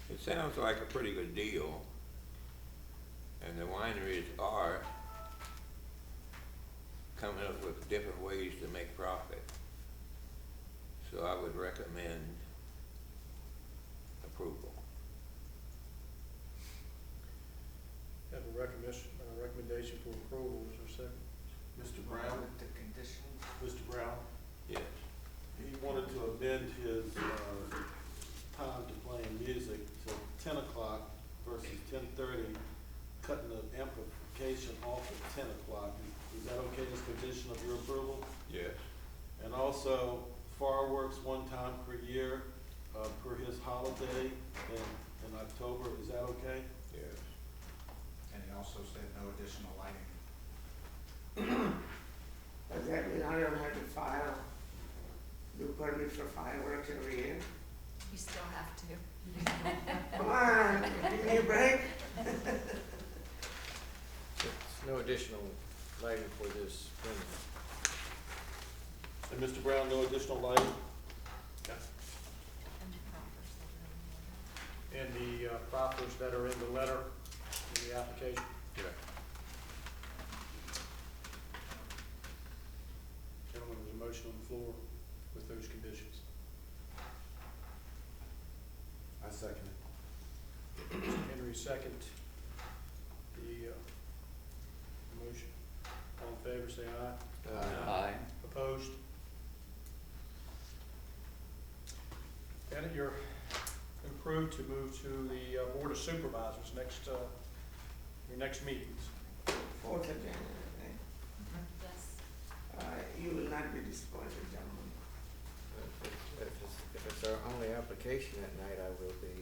It sounds like a pretty good deal, and the wineries are coming up with different ways to make profit. So I would recommend approval. Have a recommendation for approval, is there a second? Mr. Brown? With the conditions. Mr. Brown? Yes. He wanted to amend his time to playing music to 10 o'clock versus 10:30, cutting the amplification off at 10 o'clock. Is that okay as condition of your approval? Yes. And also fireworks one time per year per his holiday in October. Is that okay? Yes. And he also said no additional lighting. Does that mean I don't have to file the permit for fireworks every year? You still have to. Come on, give me a break. it's no additional lighting for this permit. And Mr. Brown, no additional lighting? And the proffers that are in the letter, in the application. Yeah. Gentlemen, there's a motion on the floor with those conditions. I second it. Mr. Henry, second the motion. All in favor, say aye. Aye. Opposed? Janet, you're approved to move to the Board of Supervisors your next meetings. 4th of January, right? Yes. You will not be disappointed, gentlemen. If it's our only application that night, I will be.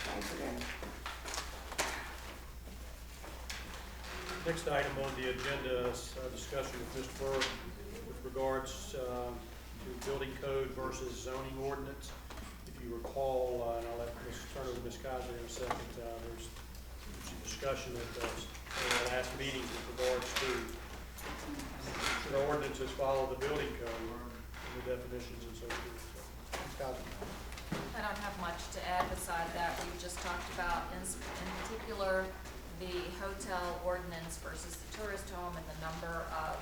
Thanks again. Next item on the agenda is a discussion with Mr. Burke with regards to building code versus zoning ordinance. If you recall, and I'll let turn over to Ms. Kaiser in a second, there's some discussion at the last meeting with regards to should our ordinances follow the building code and the definitions and so forth. So, Ms. Kaiser. I don't have much to add beside that. We just talked about, in particular, the hotel ordinance versus the tourist home and the number of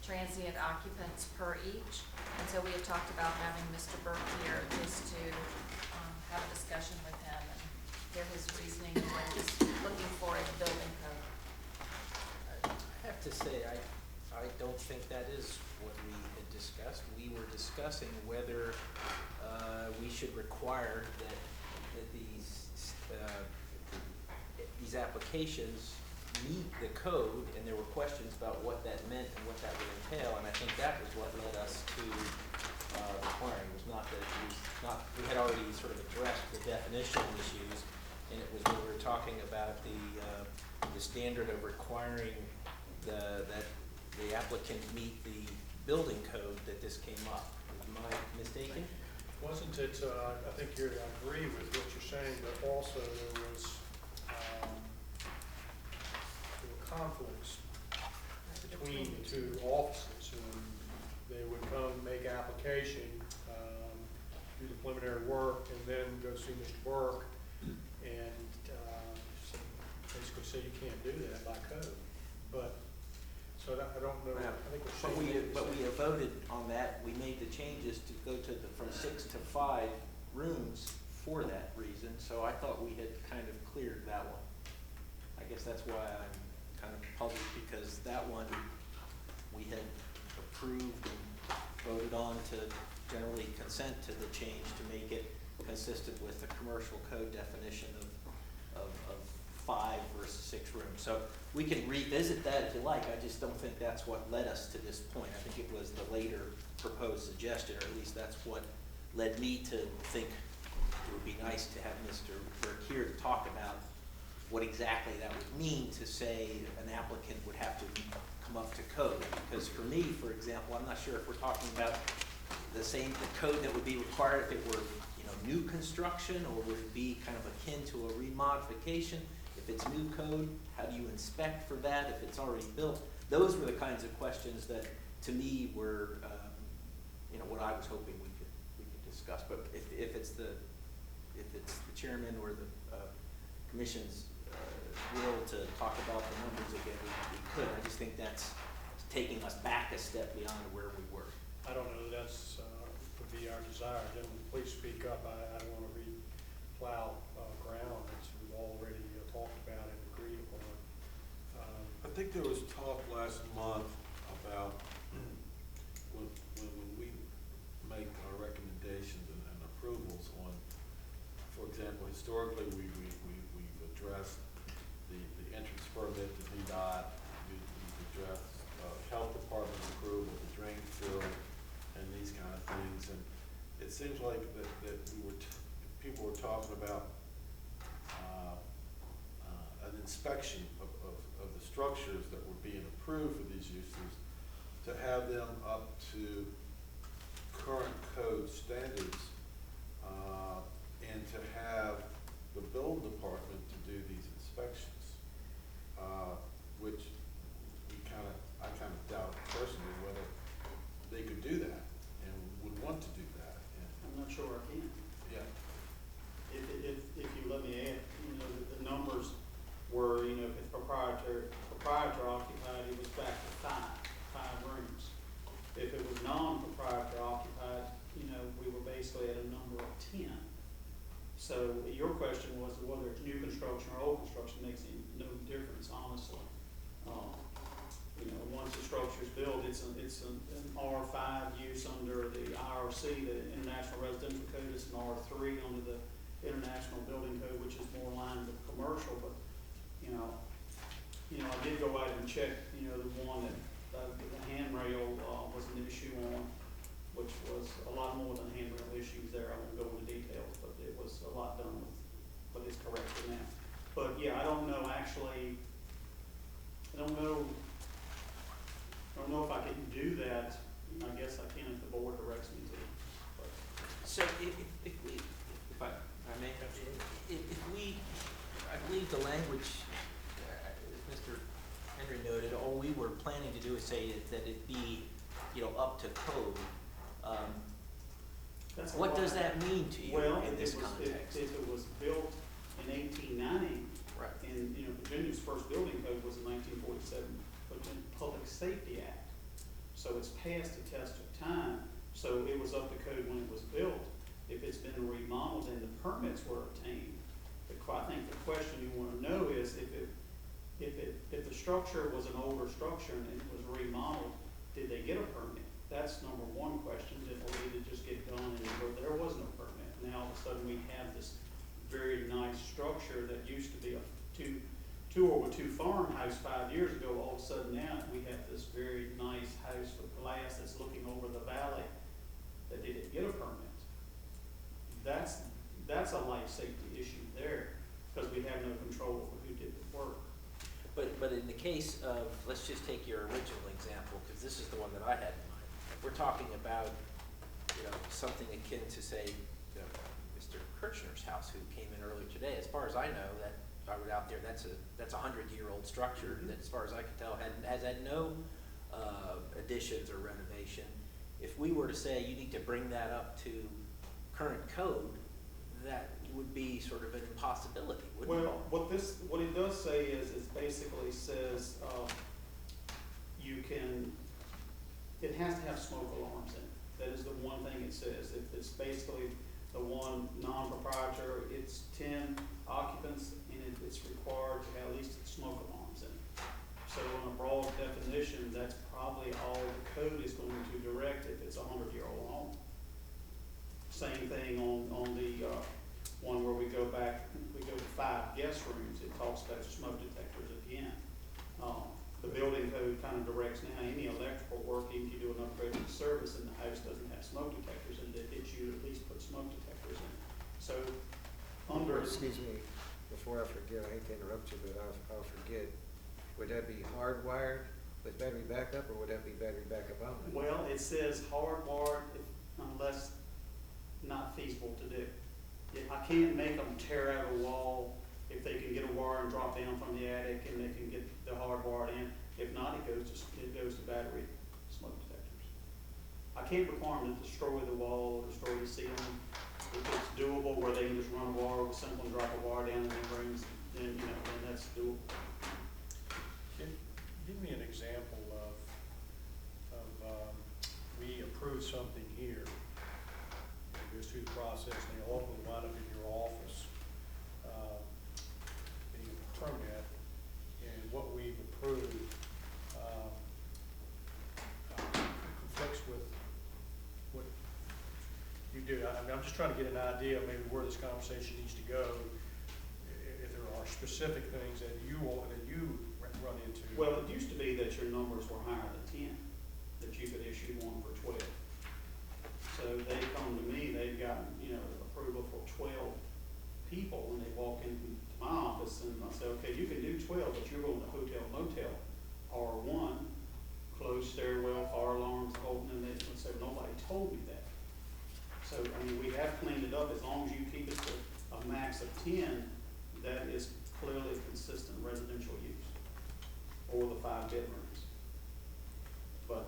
transient occupants per each. And so we had talked about having Mr. Burke here just to have a discussion with him and hear his reasoning and what he's looking for in the building code. I have to say, I don't think that is what we had discussed. We were discussing whether we should require that these applications meet the code, and there were questions about what that meant and what that would entail, and I think that was what led us to requiring. It was not that we had already sort of addressed the definitional issues, and it was when we were talking about the standard of requiring that the applicant meet the building code that this came up. Am I mistaken? Wasn't it, I think I agree with what you're saying, but also there was, there were conflicts between the two offices, and they would come make application, do the preliminary work, and then go see Mr. Burke, and basically say you can't do that by code. But, so I don't know, I think But we voted on that. We made the changes to go to from 6 to 5 rooms for that reason, so I thought we had kind of cleared that one. I guess that's why I'm kind of puzzled, because that one we had approved and voted on to generally consent to the change to make it consistent with the commercial code definition of 5 versus 6 rooms. So we can revisit that if you like. I just don't think that's what led us to this point. I think it was the later proposed suggestion, or at least that's what led me to think it would be nice to have Mr. Burke here to talk about what exactly that would mean to say an applicant would have to come up to code. Because for me, for example, I'm not sure if we're talking about the code that would be required if it were, new construction, or would it be kind of akin to a remodification? If it's new code, how do you inspect for that if it's already built? Those were the kinds of questions that, to me, were, what I was hoping we could discuss. But if it's the chairman or the commission's will to talk about the numbers again, we could. I just think that's taking us back a step beyond where we were. I don't know, that's, would be our desire. Gentlemen, please speak up. I don't want to replow ground that we've already talked about and agreed upon. I think there was talk last month about when we make our recommendations and approvals on, for example, historically, we've addressed the entrance permit, the VDOT, we've addressed health department approval, the drain fill, and these kind of things. And it seems like that people were talking about an inspection of the structures that were being approved for these uses, to have them up to current code standards, and to have the building department to do these inspections, which I kind of doubt personally whether they could do that and would want to do that. And I'm not sure I can. yeah, If you let me add, the numbers were, if it's proprietor occupied, it was back to five rooms. If it was non-proprietor occupied, we were basically at a number of 10. So your question was whether it's new construction or old construction makes no difference, honestly. Once the structure's built, it's an R5 use under the IRC, the International Residential Code. It's an R3 under the International Building Code, which is more aligned with commercial. But I did go out and check, the one that the handrail was an issue on, which was a lot more than handrail issues there. I won't go into details, but it was a lot done with what is corrected now. But yeah, I don't know actually. I don't know if I can do that. I guess I can if the board directs me to. But. So if I may, if we, I believe the language, as Mr. Henry noted, all we were planning to do is say that it be, up to code. What does that mean to you in this context? If it was built in 1890, right, and Virginia's first building code was in 1947, Virginia Public Safety Act. So it's passed the test of time, so it was up to code when it was built. If it's been remodeled and the permits were obtained, I think the question you wanna know is if the structure was an older structure and it was remodeled, did they get a permit? That's number one question, did it just get done and there was no permit? Now all of a sudden we have this very nice structure that used to be a two farmhouse 5 years ago. All of a sudden now we have this very nice house with glass that's looking over the valley that didn't get a permit. That's a life safety issue there, because we have no control over who did the work. But in the case of, let's just take your original example, because this is the one that I had in mind. We're talking about, something akin to, say, Mr. Kirchner's house, who came in earlier today. As far as I know, that I was out there, that's a 100-year-old structure that, as far as I can tell, has had no additions or renovation. If we were to say you need to bring that up to current code, that would be sort of an impossibility, wouldn't it? Well, what it does say is, it basically says, it has to have smoke alarms in it. That is the one thing it says. If it's basically the one non-proprietary, it's 10 occupants, and it's required to have at least smoke alarms in it. So in a broad definition, that's probably all the code is going to direct if it's a 100-year-old home. Same thing on the one where we go to 5 guest rooms. It talks about smoke detectors again. The building code kind of directs now any electrical work, even if you do an upgrade of the service and the house doesn't have smoke detectors in it, it should at least put smoke detectors in. So Excuse me, before I forget, I hate to interrupt you, but I'll forget. Would that be hardwired with battery backup, or would that be battery backup only? Well, it says hardwired unless not feasible to do. I can't make them tear out a wall if they can get a wire and drop down from the attic and they can get the hardwired in. If not, it goes to battery smoke detectors. I can't require them to destroy the wall or destroy the ceiling. If it's doable where they can just run a wire with simple and drop a wire down in the rooms, then that's doable. Give me an example of we approve something here, it goes through the process, and they ultimately wind up in your office, getting a permit, and what we've approved conflicts with what you do. I'm just trying to get an idea of maybe where this conversation needs to go, if there are specific things that you run into. Well, it used to be that your numbers were higher than 10, that you could issue one for 12. So they come to me, they've got, approval for 12 people, and they walk into my office, and I say, okay, you can do 12, but you're going to hotel, motel, R1, closed stairwell, fire alarms, open, and they say, nobody told me that. So, we have cleaned it up. As long as you keep it to a max of 10, that is clearly consistent residential use, or the 5 bedrooms. But,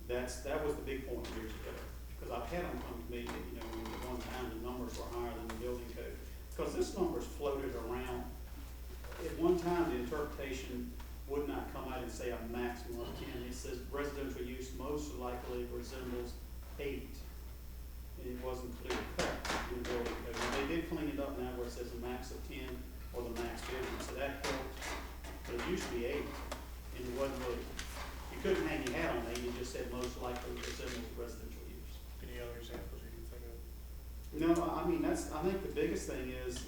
that was the big point years ago, because I've had them come to me, at one time the numbers were higher than the building code, because this number's floated around. At one time, the interpretation would not come out and say a maximum of 10. It says residential use most likely resembles 8. And it wasn't clear cut in the building code. And they did clean it up now where it says a max of 10 or the max bedroom, so that helped. But it used to be 8, and it wasn't really, you couldn't hang your hat on 8, you just said most likely resembles residential use. Any other examples you can think of? No, I think the biggest thing is,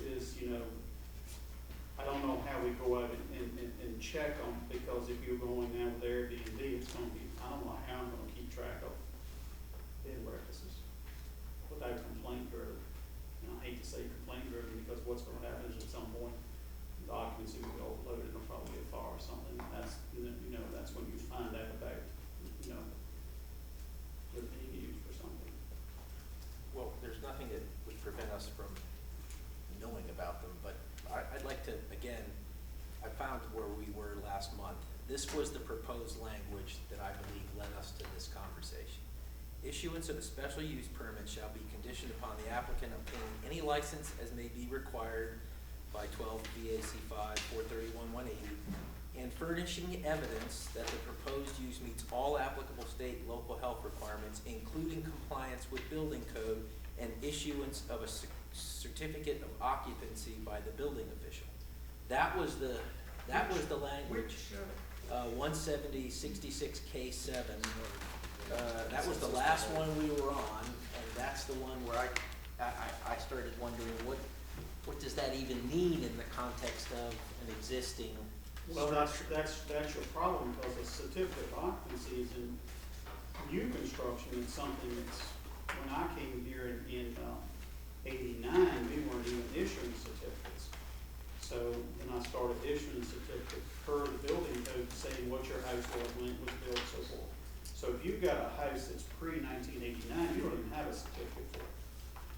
I don't know how we go out and check them, because if you're going now with Airbnb, it's gonna be, I don't know how I'm gonna keep track of bed breakfasts without complaint driven. And I hate to say complaint driven, because what's gonna happen is at some point, the occupancy will be overloaded and it'll probably get far or something. That's, that's when you find out about, they're being used for something. Well, there's nothing that would prevent us from knowing about them, but I'd like to, again, I found where we were last month. This was the proposed language that I believe led us to this conversation. Issuance of a special use permit shall be conditioned upon the applicant obtaining any license as may be required by 12 VAC 5, 431, 180, and furnishing evidence that the proposed use meets all applicable state and local health requirements, including compliance with building code and issuance of a certificate of occupancy by the building official. That was the language, 170-66K7. That was the last one we were on, and that's the one where I started wondering, what does that even mean in the context of an existing Well, structure? that's your problem, because a certificate of occupancy is in new construction. It's something that's, when I came here in '89, we weren't even issuing certificates. So then I started issuing certificates per the building code, saying what your house was, when it was built, so forth. So if you've got a house that's pre-1989, you don't even have a certificate for it.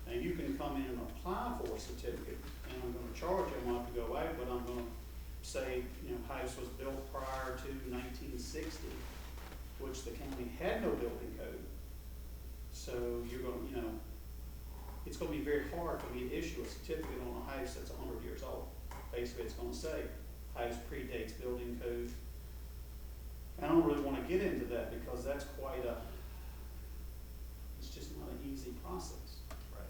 Now, you can come in and apply for a certificate, and I'm gonna charge you, I'm gonna have to go out, but I'm gonna say, house was built prior to 1960, which the county had no building code. So you're gonna, it's gonna be very hard for me to issue a certificate on a house that's 100 years old. Basically, it's gonna say, house predates building code. I don't really wanna get into that, because that's it's just not an easy process. Right.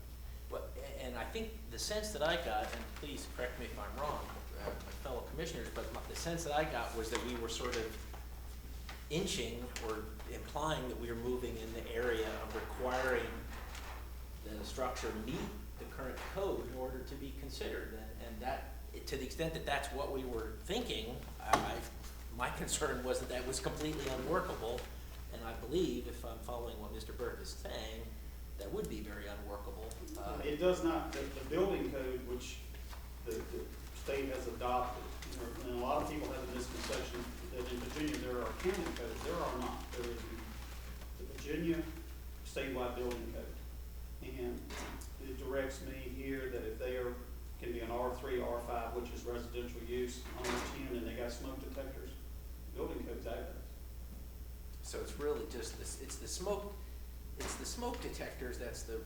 Well, and I think the sense that I got, and please correct me if I'm wrong, my fellow commissioners, but the sense that I got was that we were sort of inching or implying that we were moving in the area of requiring that a structure meet the current code in order to be considered. And that, to the extent that that's what we were thinking, my concern was that that was completely unworkable. And I believe, if I'm following what Mr. Burke is saying, that would be very unworkable. It does not, the building code, which the state has adopted, and a lot of people have a misconception that in Virginia there are county codes. There are not. There is the Virginia statewide building code. And it directs me here that if they can be an R3, R5, which is residential use, on 10, and they got smoke detectors, building code's out there. So it's really just this, it's the smoke detectors that's the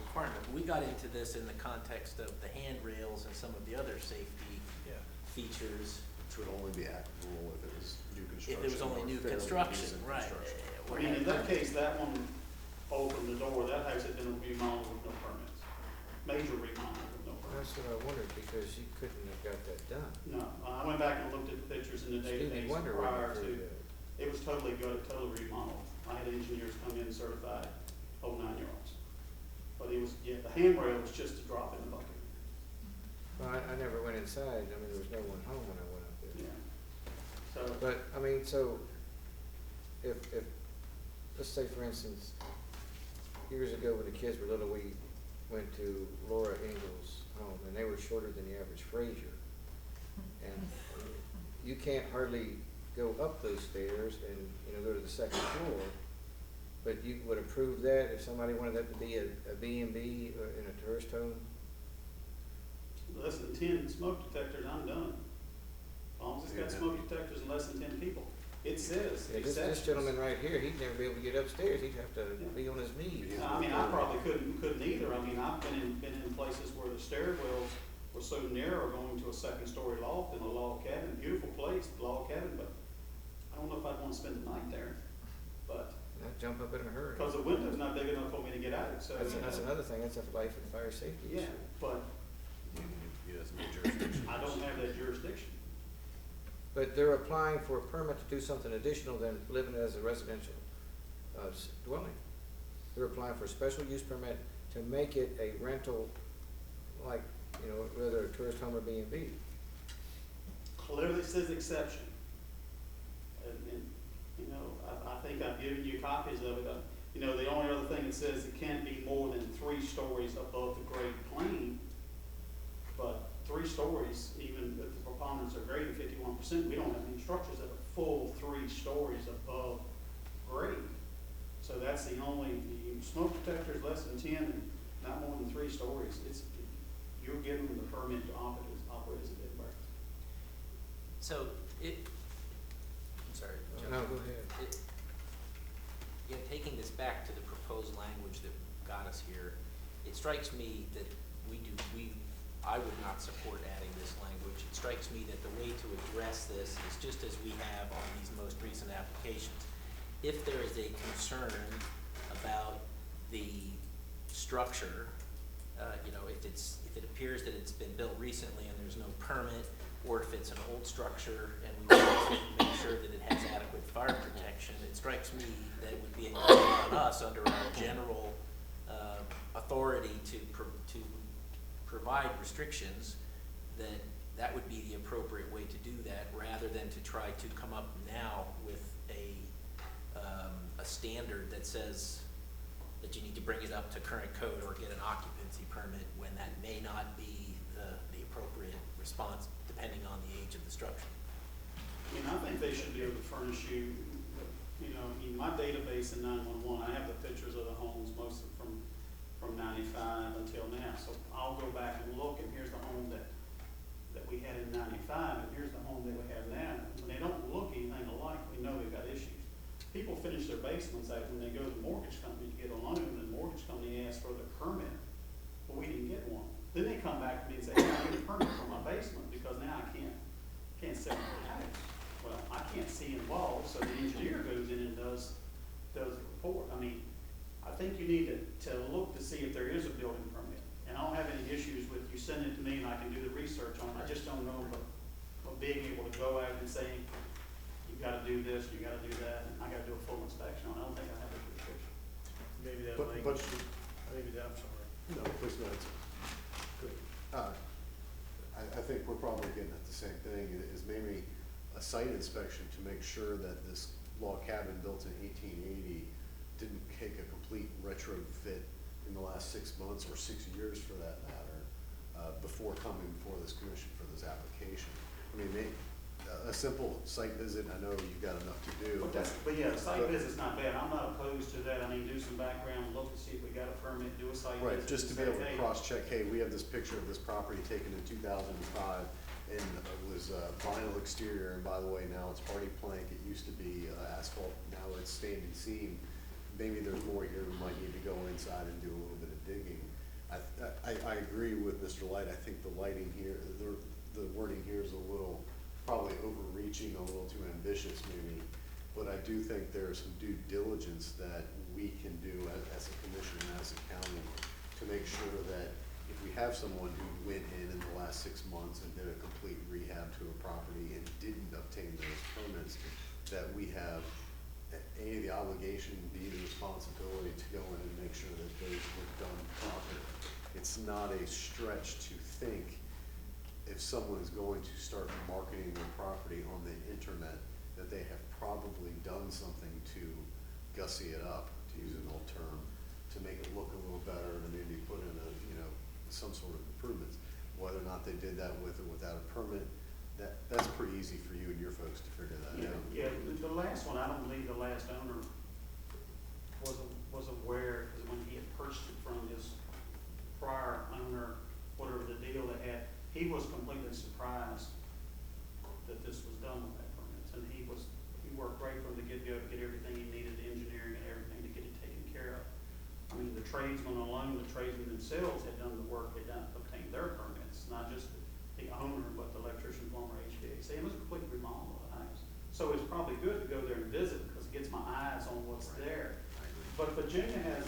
requirement. We got into this in the context of the handrails and some of the other safety features. Which would only be applicable if it was new construction. If it was only or new fairly construction, recent right. construction. I mean, in that case, that one opened the door. That house had been remodeled with no permits. Major remodeling with no permits. That's what I wondered, because you couldn't have got that done. No, I went back and looked at the pictures in the database prior to, it was totally gutted, totally remodeled. I had engineers come in certified, 9 yards. But it was, the handrail was just a drop in the bucket. Well, I never went inside, I mean, there was no one home when I went up there. Yeah. So, But, I mean, so, if, let's say for instance, years ago when the kids were little, we went to Laura Ingalls' home, and they were shorter than the average Fraser. And you can't hardly go up those stairs and, go to the second floor, but you would approve that if somebody wanted that to be a B&B in a tourist home? less than 10 smoke detectors, I'm done. As long as it's got smoke detectors and less than 10 people. It says Yeah, this exceptions. gentleman right here, he'd never be able to get upstairs, he'd have to be on his knees. I mean, I probably couldn't either. I mean, I've been in places where the stairwells were so narrow going to a second-story loft in a log cabin, beautiful place, log cabin, but I don't know if I'd want to spend the night there. But, I'd jump up in a hurry. because the window's not big enough for me to get out, so. That's another thing, that's a life and fire safety issue. Yeah, but He doesn't have jurisdiction. I don't have that jurisdiction. But they're applying for a permit to do something additional than living as a residential dwelling. They're applying for a special use permit to make it a rental, like, whether a tourist home or B&B. Clearly says exception. And I think I've given you copies of it. The only other thing it says it can't be more than 3 stories above the grade plane. But 3 stories, even if the preponderance are greater than 51%, we don't have any structures that are full 3 stories above grade. So that's the only, the smoke detectors less than 10 and not more than 3 stories. You're giving them the permit to operate as a bed and breakfast. So I'm sorry. Joe. No, go ahead. Taking this back to the proposed language that got us here, it strikes me that I would not support adding this language. It strikes me that the way to address this is just as we have on these most recent applications. If there is a concern about the structure, if it appears that it's been built recently and there's no permit, or if it's an old structure and we want to make sure that it has adequate fire protection, it strikes me that it would be incumbent on us under our general authority to provide restrictions, that would be the appropriate way to do that, rather than to try to come up now with a standard that says that you need to bring it up to current code or get an occupancy permit, when that may not be the appropriate response, depending on the age of the structure. I think they should be able to furnish you, in my database in 911, I have the pictures of the homes, most of them from 95 until now. So I'll go back and look, and here's the home that we had in 95, and here's the home that we have now. When they don't look anything alike, we know they've got issues. People finish their basements out when they go to the mortgage company to get a loan, and the mortgage company asks for the permit. Well, we didn't get one. Then they come back to me and say, hey, I need a permit for my basement, because now I can't sell my house. Well, I can't see involved, so the engineer goes in and does the report. I think you need to look to see if there is a building permit. And I don't have any issues with you sending it to me and I can do the research on it. I just don't know about being able to go out and say, you gotta do this, you gotta do that, and I gotta do a full inspection on it. I don't think I have a restriction. Maybe that language, I'm sorry. no, please, no, it's good. I think we're probably getting at the same thing, is maybe a site inspection to make sure that this log cabin built in 1880 didn't take a complete retrofit in the last 6 months, or 6 years for that matter, before coming before this commission for this application. A simple site visit, I know you've got enough to do. But yeah, the site visit's not bad. I'm not opposed to that. Do some background, look to see if we got a permit, do a site visit. Right, just to be and able say, to cross-check, hey, we have this picture of this property taken in 2005, and it was vinyl exterior, and by the way, now it's hardy plank. It used to be asphalt, now it's standing seam. Maybe there's more here. We might need to go inside and do a little bit of digging. I agree with Mr. Light. I think the lighting here, the wording here is a little, probably overreaching, a little too ambitious maybe. But I do think there's some due diligence that we can do as a commission and as a county to make sure that if we have someone who went in the last 6 months and did a complete rehab to a property and didn't obtain those permits, that we have A, the obligation, B, the responsibility to go in and make sure that those were done properly. It's not a stretch to think, if someone is going to start marketing their property on the internet, that they have probably done something to gussy it up, to use an old term, to make it look a little better, and maybe put in some sort of improvements. Whether or not they did that with or without a permit, that's pretty easy for you and your folks to figure that out. Yeah, the last one, I don't believe the last owner was aware, because when he had purchased it from his prior owner, whatever the deal they had, he was completely surprised that this was done with that permits. And he worked right from the get-go to get everything he needed, the engineering and everything, to get it taken care of. The tradesmen alone, the tradesmen themselves had done the work, had obtained their permits, not just the owner, but the electrician, plumber, HVAC. It was a complete remodel of the house. So it's probably good to go there and visit, because it gets my eyes on what's there. But Virginia has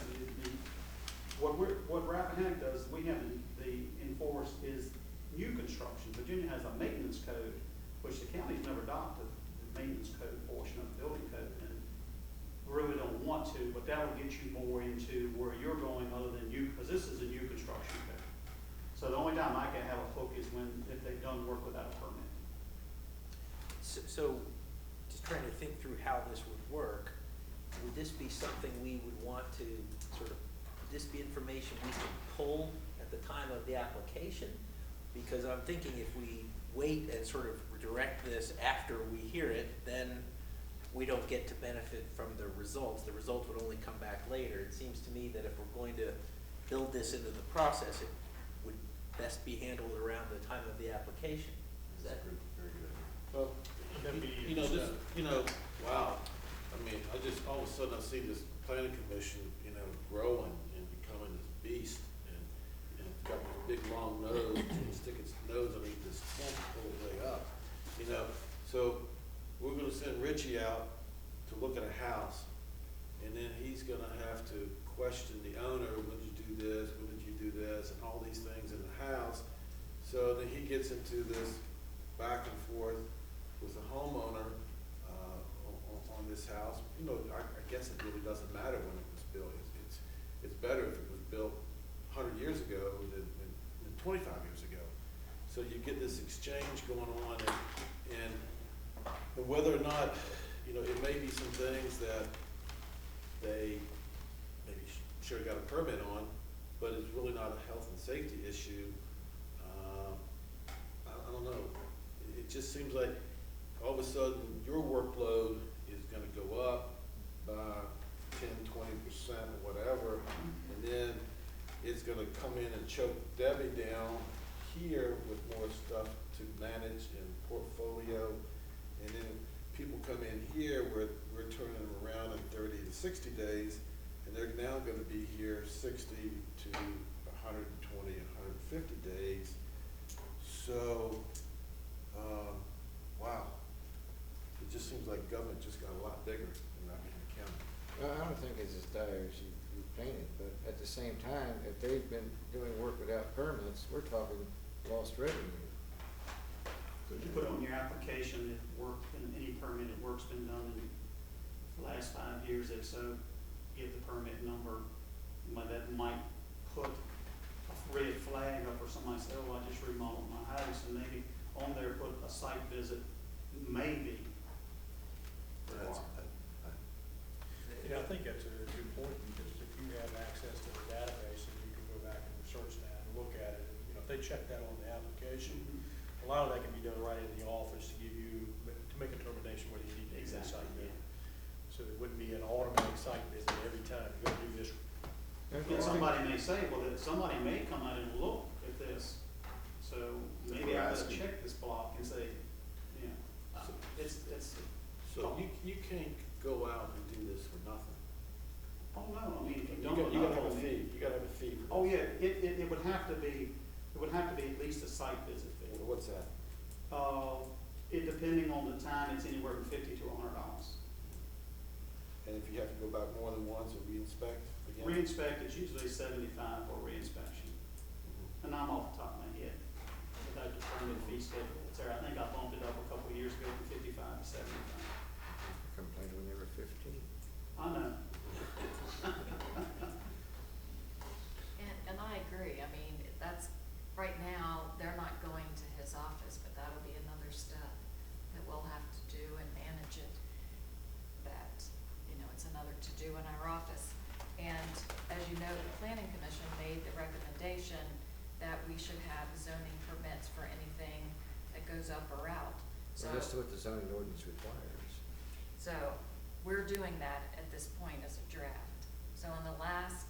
what Rappahannock does, we have the enforced is new construction. Virginia has a maintenance code, which the county's never adopted, the maintenance code portion of the building code, and really don't want to, but that will get you more into where you're going other than you, because this is a new construction code. So the only time I can have a hook is if they've done work without a permit. So just trying to think through how this would work, would this be something we would want to would this be information we could pull at the time of the application? Because I'm thinking if we wait and sort of direct this after we hear it, then we don't get to benefit from the results. The results would only come back later. It seems to me that if we're going to build this into the process, it would best be handled around the time of the application. Is that Very good. Well, wow. I just, all of a sudden I see this planning commission, growing and becoming this beast, and it's got this big long nose, and it's nose underneath this tent and pull it way up, you know? So we're gonna send Richie out to look at a house, and then he's gonna have to question the owner, when did you do this, when did you do this, and all these things in the house. So then he gets into this back and forth with the homeowner, on this house. You know, I guess it really doesn't matter when it was built. It's better if it was built 100 years ago than 25 years ago. So you get this exchange going on, and whether or not, you know, it may be some things that they maybe should have got a permit on, but it's really not a health and safety issue. I don't know. It just seems like all of a sudden your workload is gonna go up by 10–20% or whatever, and then it's gonna come in and choke Debbie down here with more stuff to manage and portfolio, and then people come in here where we're turning them around in 30 to 60 days, and they're now gonna be here 60 to 120, 150 days. So, wow, it just seems like government just got a lot bigger in Rappahannock County. Well, I don't think it's as dire as you painted, but at the same time, if they've been doing work without permits, we're talking lost revenue. So you put on your application that work, and any permitted work's been done in the last 5 years, if so, give the permit number. That might put a red flag up, or somebody say, oh, I just remodeled my house, and maybe on there put a site visit, maybe. Yeah, I think that's a good point, because if you have access to the database, and you can go back and search that and look at it, and, you know, if they check that on the application, a lot of that can be done right in the office to give you, to make a determination whether you need to do that site visit. So there wouldn't be an automatic site visit every time, you gotta do this. And somebody may say, well, that somebody may come out and look at this, so maybe I better check this block and say, you know, it's. So you can't go out and do this for nothing. Oh, no, I mean, if you You don't. gotta have a fee, you gotta have a fee for this. Oh, yeah, it would have to be, at least a site visit fee. What's that? It depending on the time, it's anywhere from $50 to $100. And if you have to go back more than once or re-inspect again? Re-inspect is usually 75 for re-inspection. And I'm off the top of my head, without determining the fee schedule. It's there, I think I bumped it up a couple of years ago from 55 to 75. Complained when they were 15. I know. And I agree, I mean, that's, right now, they're not going to his office, but that'll be another step that we'll have to do and manage it. That, you know, it's another to-do in our office. And as you know, the planning commission made the recommendation that we should have zoning permits for anything that goes up or out. So Well, that's what the zoning ordinance requires. So we're doing that at this point as a draft. So in the last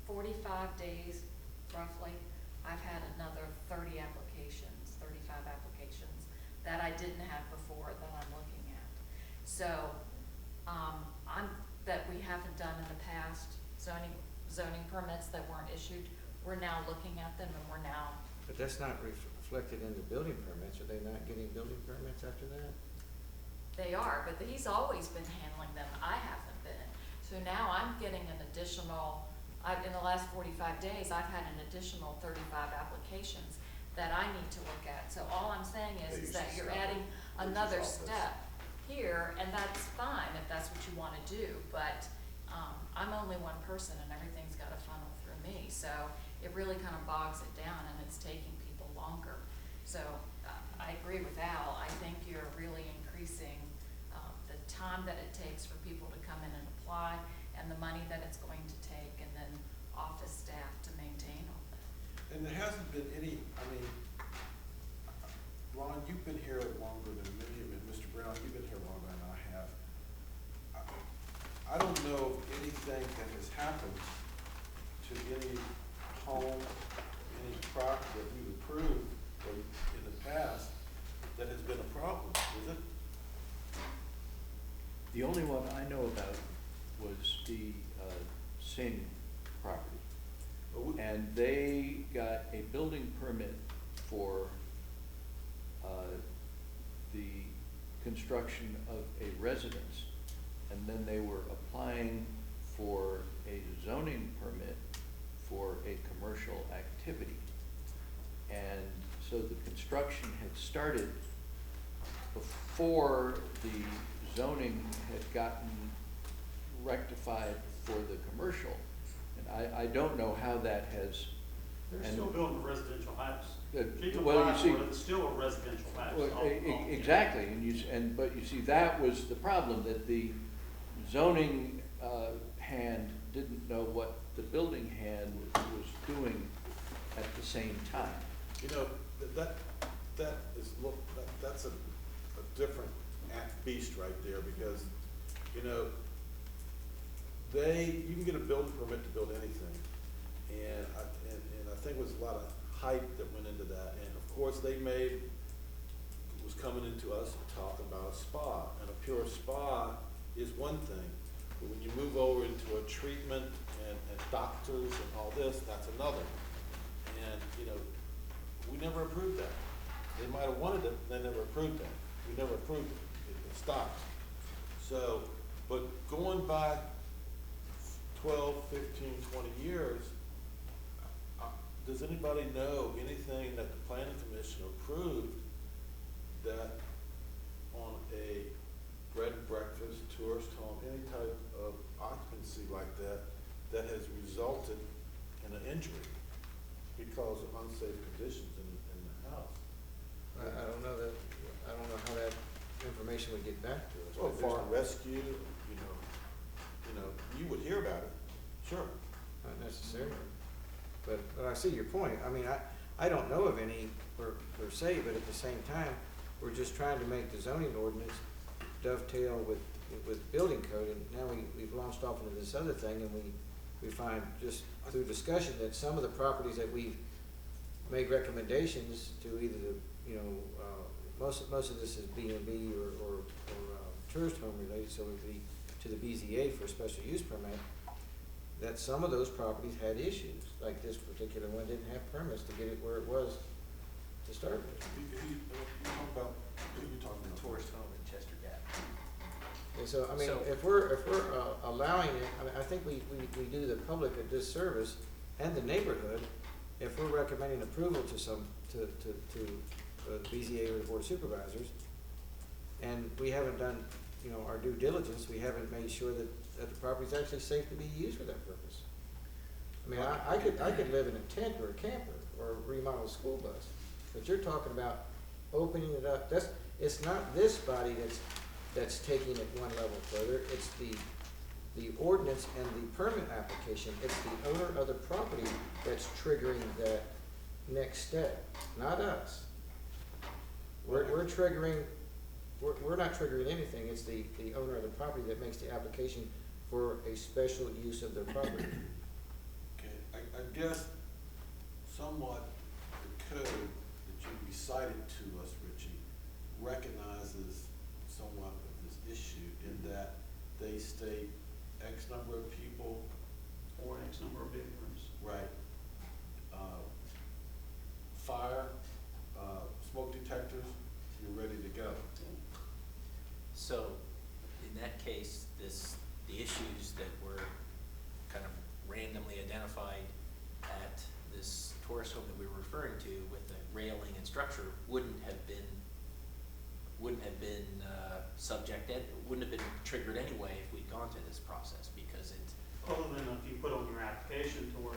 45 days, roughly, I've had another 30 applications, 35 applications that I didn't have before that I'm looking at. So, that we haven't done in the past, zoning permits that weren't issued, we're now looking at them, and we're now. But that's not reflected in the building permits. Are they not getting building permits after that? They are, but he's always been handling them. I haven't been. So now I'm getting an additional, in the last 45 days, I've had an additional 35 applications that I need to look at. So all I'm saying is that you're adding another step here, and that's fine if that's what you want to do, but I'm only one person and everything's got to funnel through me. So it really kind of bogs it down, and it's taking people longer. So I agree with Al. I think you're really increasing the time that it takes for people to come in and apply, and the money that it's going to take, and then office staff to maintain all that. And there hasn't been any, I mean, Ron, you've been here longer than many of them. Mr. Brown, you've been here longer than I have. I don't know of anything that has happened to any home, any property that we've approved or in the past that has been a problem, is it? The only one I know about was the Singh property. And they got a building permit for the construction of a residence, and then they were applying for a zoning permit for a commercial activity. And so the construction had started before the zoning had gotten rectified for the commercial. And I don't know how that has. They're and- still building a residential house. She well, you complies see. with it, it's still a residential house. Well, all- exactly, but you see, that was the problem, that the zoning, hand didn't know what the building hand was doing at the same time. You know, that's a different beast right there, because, you know, you can get a building permit to build anything, and I think it was a lot of hype that went into that, and of course, was coming into us talking about a spa, and a pure spa is one thing, but when you move over into a treatment and doctors and all this, that's another. And, you know, we never approved that. They might have wanted it, they never approved that. We never approved it, it stopped. So, but going back 12, 15, 20 years, does anybody know anything that the planning commission approved that on a bread and breakfast, tourist home, any type of occupancy like that, that has resulted in an injury because of unsafe conditions in the house? I don't know that, I don't know how that information would get back to us. Well, but there's fire and rescue, you know, you would hear about it, sure. Not necessarily, but I see your point. I mean, I don't know of any per se, but at the same time, we're just trying to make the zoning ordinance dovetail with building code, and now we've launched off into this other thing, and we find just through discussion that some of the properties that we've made recommendations to either the, most of this is B&B or tourist home related, so it would be to the BZA for a special use permit, that some of those properties had issues, like this particular one didn't have permits to get it where it was to start with. You talking about, what are you talking The about? tourist home in Chester Gap. And so, I mean, So- if we're allowing it, I think we do the public a disservice and the neighborhood if we're recommending approval to BZA or the Board of Supervisors, and we haven't done, our due diligence, we haven't made sure that the property's actually safe to be used for that purpose. I mean, I could live in a tent or a camper or remodel a school bus, but you're talking about opening it up. It's not this body that's taking it one level further. It's the ordinance and the permit application. It's the owner of the property that's triggering that next step, not us. We're not triggering anything. It's the owner of the property that makes the application for a special use of their property. Okay, I guess somewhat the code that you recited to us, Richie, recognizes somewhat of this issue in that they state X number of people. Or X number of bedrooms. Right. Fire, smoke detectors, you're ready to go. So, in that case, the issues that were kind of randomly identified at this tourist home that we were referring to with the railing and structure wouldn't have been wouldn't have been triggered anyway if we'd gone to this process, because it's. Other than if you put on your application to where,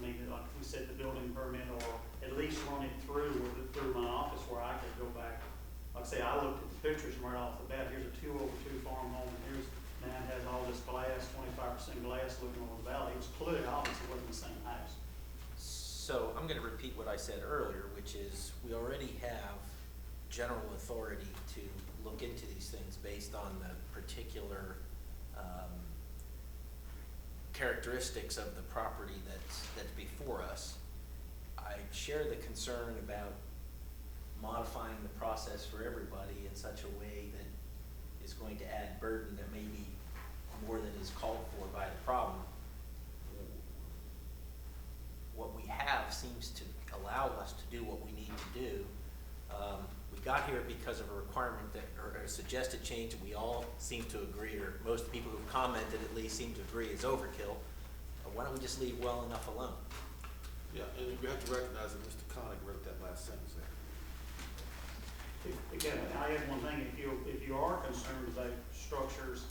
maybe like we said, the building permit, or at least run it through my office where I could go back. Like I say, I looked at the pictures right off the bat. Here's a 2/2 farm home, and here's, man, it has all this glass, 25% glass looking over the valley. It was clearly obvious it wasn't the same house. So I'm gonna repeat what I said earlier, which is we already have general authority to look into these things based on the particular characteristics of the property that's before us. I share the concern about modifying the process for everybody in such a way that is going to add burden that may be more than is called for by the problem. What we have seems to allow us to do what we need to do. We got here because of a requirement that, or a suggested change, and we all seem to agree, or most of the people who've commented at least seem to agree is overkill. Why don't we just leave well enough alone? Yeah, and you have to recognize that Mr. Connick wrote that last sentence there. Again, I add one thing, if you are concerned about structures,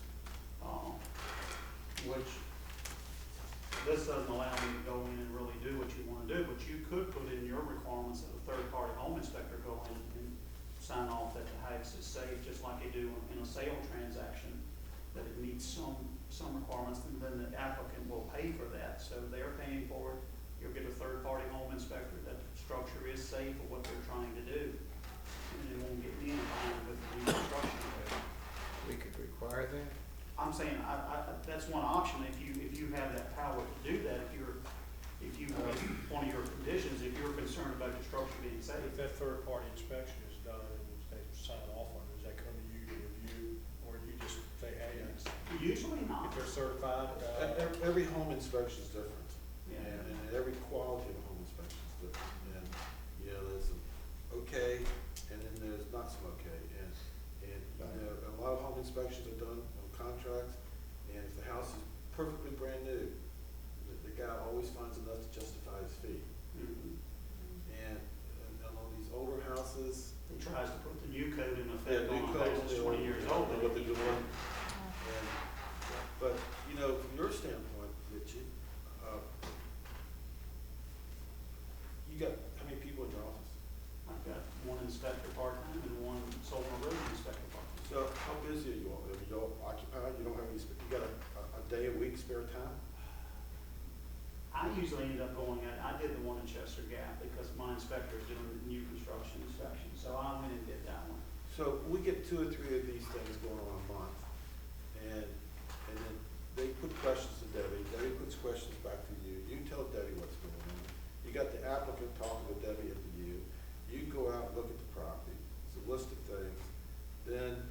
which this doesn't allow you to go in and really do what you wanna do, but you could put in your requirements that a third-party home inspector go in and sign off that the house is safe, just like they do in a sale transaction, that it meets some requirements, and then the applicant will pay for that, so they're paying for it. You'll get a third-party home inspector that the structure is safe for what they're trying to do, and it won't get in line with the construction code. We could require that? I'm saying, that's one option, if you have that power to do that, one of your conditions, if you're concerned about the structure being safe. If that third-party inspection is done and they sign off on it, does that come to you to review, or you just say, hey, Usually not. if they're certified? Every home inspection is different, Yeah. and every quality of home inspection is different. And, you know, there's some okay, and then there's not some okay. And you know, a lot of home inspections are done on contracts, and if the house is perfectly brand new, the guy always finds enough to justify his fee. Mhm. And on these older houses, He tries to put the new code in yeah, effect new on a codes, house that's 20 years old. know what they're doing. And, but, you know, from your standpoint, Richie, you got how many people in your office? I've got one inspector part-time and one sole erosion inspector part-time. So how busy are you all? Are you all occupied? You don't have any, you got a day a week spare time? I usually end up going out, I did the one in Chester Gap because my inspector is doing the new construction inspection, so I went and did that one. So we get 2 or 3 of these things going on a month, and then they put questions to Debbie, Debbie puts questions back to you, you tell Debbie what's going on. You got the applicant talking to Debbie and to you, you go out and look at the property, it's a list of things, then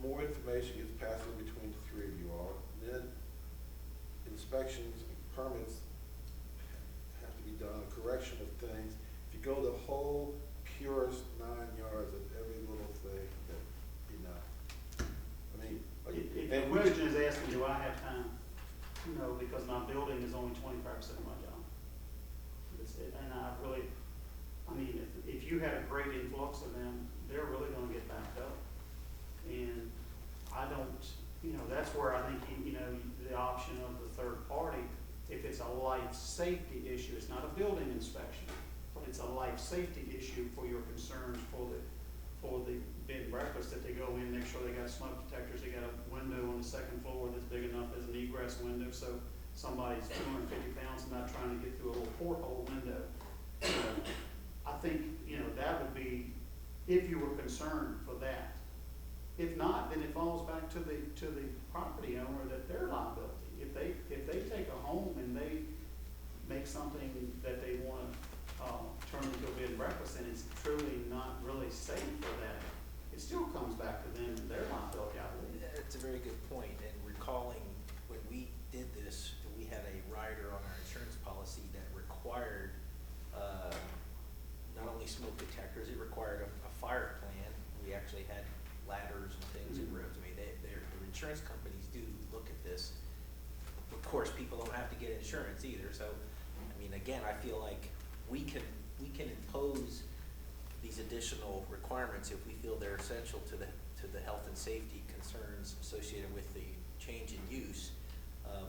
more information gets passed in between the 3 of you all, and then inspections and permits have to be done, a correction of things. If you go the whole purest 9 yards of every little thing that, you know, I mean. If the question is asking, do I have time? No, because my building is only 25% of my job. And I really, I mean, if you had a great influx of them, they're really gonna get backed up. And I don't, you know, that's where I think, you know, the option of the third party, if it's a life safety issue, it's not a building inspection, but it's a life safety issue for your concerns for the bed and breakfast, that they go in, make sure they got smoke detectors, they got a window on the second floor that's big enough as an egress window, so somebody's 250 pounds and not trying to get through a little porthole window. I think, you know, that would be, if you were concerned for that. If not, then it falls back to the property owner, that their liability. If they take a home and they make something that they wanna turn into a bed and breakfast, and it's truly not really safe for that, it still comes back to them and their liability, I believe. It's a very good point, and recalling when we did this, we had a rider on our insurance policy that required, not only smoke detectors, it required a fire plan. We actually had ladders and things in rooms. I mean, their insurance companies do look at this. Of course, people don't have to get insurance either, so, I mean, again, I feel like we can impose these additional requirements if we feel they're essential to the health and safety concerns associated with the change in use.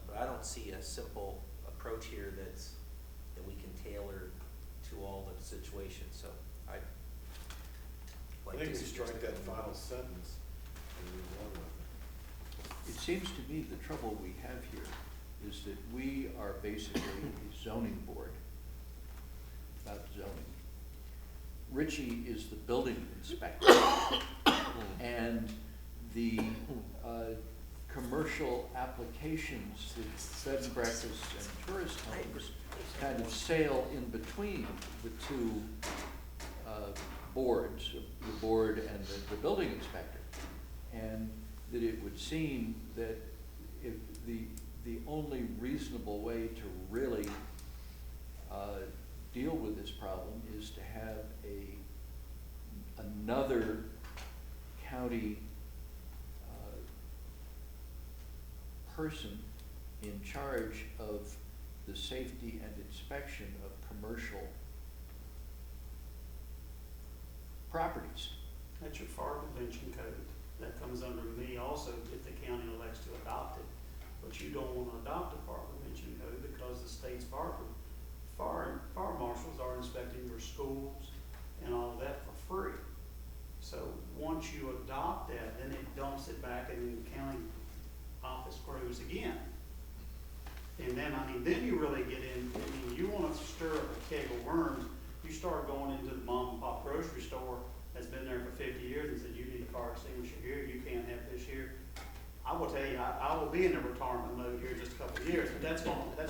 But I don't see a simple approach here that we can tailor to all the situations, so I'd like to I think we suggest strike that final sentence and move on with it. It seems to me the trouble we have here is that we are basically a zoning board about zoning. Richie is the building inspector, and the commercial applications, the bed and breakfasts and tourist homes kind of sail in between the 2 boards, the board and the building inspector. And that it would seem that if the only reasonable way to really deal with this problem is to have another county person in charge of the safety and inspection of commercial properties. That's your fire prevention code. That comes under me also if the county elects to adopt it. But you don't want to adopt a fire prevention code because the state's fire marshals are inspecting your schools and all of that for free. So once you adopt that, then it dumps it back in the county office crews again. And then, then you really get in, you want to stir up a keg of worms, you start going into the mom and pop grocery store that's been there for 50 years and said, you need a fire extinguisher here, you can't have this here. I will tell you, I will be in the retirement mode here in just a couple of years, but that's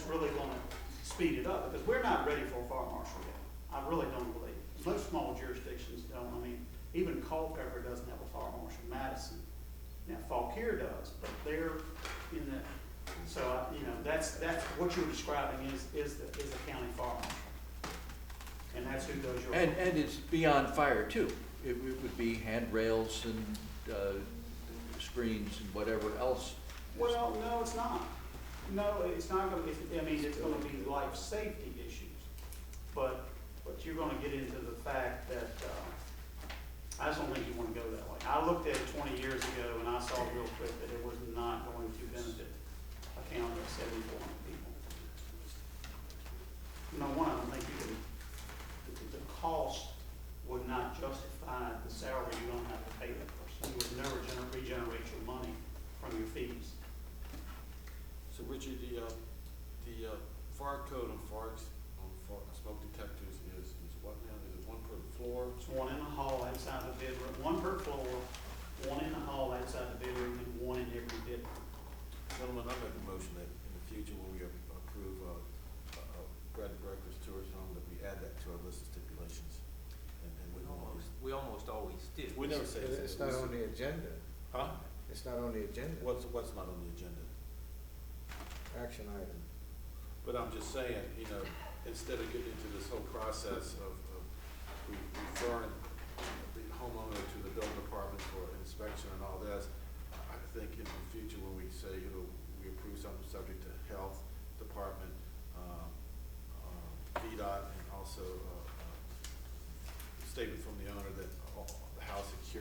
really gonna speed it up, because we're not ready for a fire marshal yet. I really don't believe. Most small jurisdictions don't. Even Culpeper doesn't have a fire marshal. Madison, now Fauquier does, but they're in that. So that's what you're describing is a county fire marshal, and that's who does your. And it's beyond fire too. It would be handrails and screens and whatever else. Well, no, it's not. No, it's not going to. It's going to be life safety issues, but you're going to get into the fact that I just don't think you want to go that way. I looked at it 20 years ago, and I saw real quick that it was not going to benefit a county of 7,400 people. One, I don't think the cost would not justify the salary you're going to have to pay that person. You would never regenerate your money from your fees. So Richard, the fire code on smoke detectors is what now? Is it one per floor? It's one in the hall outside the bedroom, one per floor, one in the hall outside the bedroom, and one in every bedroom. Gentlemen, I make a motion that in the future, when we approve bread and breakfast tourist home, that we add that to our list of stipulations. And We almost always do. we never say It's not on the agenda. Huh? It's not on the agenda. What's not on the agenda? Action item. But I'm just saying, instead of getting into this whole process of referring the homeowner to the building department for inspection and all this, I think in the future when we say, we approve something subject to health department, VDOT, and also a statement from the owner that the house is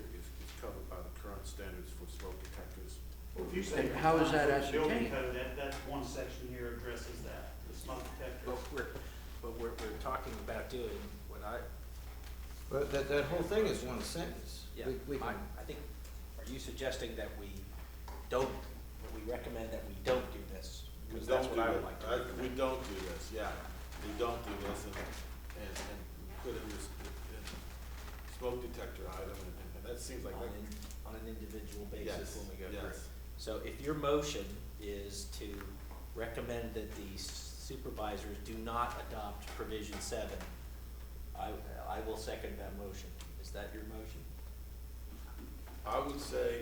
covered by the current standards for smoke detectors. Well, if you say. And how is that Building ascertained? code, that one section here addresses that, the smoke detectors. But we're talking about doing what But that whole thing is one sentence. yeah, We can, I think, are you suggesting that we recommend that we don't do this? Because that's what I would like to recommend. We don't do this, yeah. We don't do this and put in this smoke detector item, and that seems like. On an individual basis Yes, when we go yes. through. So if your motion is to recommend that the supervisors do not adopt provision 7, I will second that motion. Is that your motion? I would say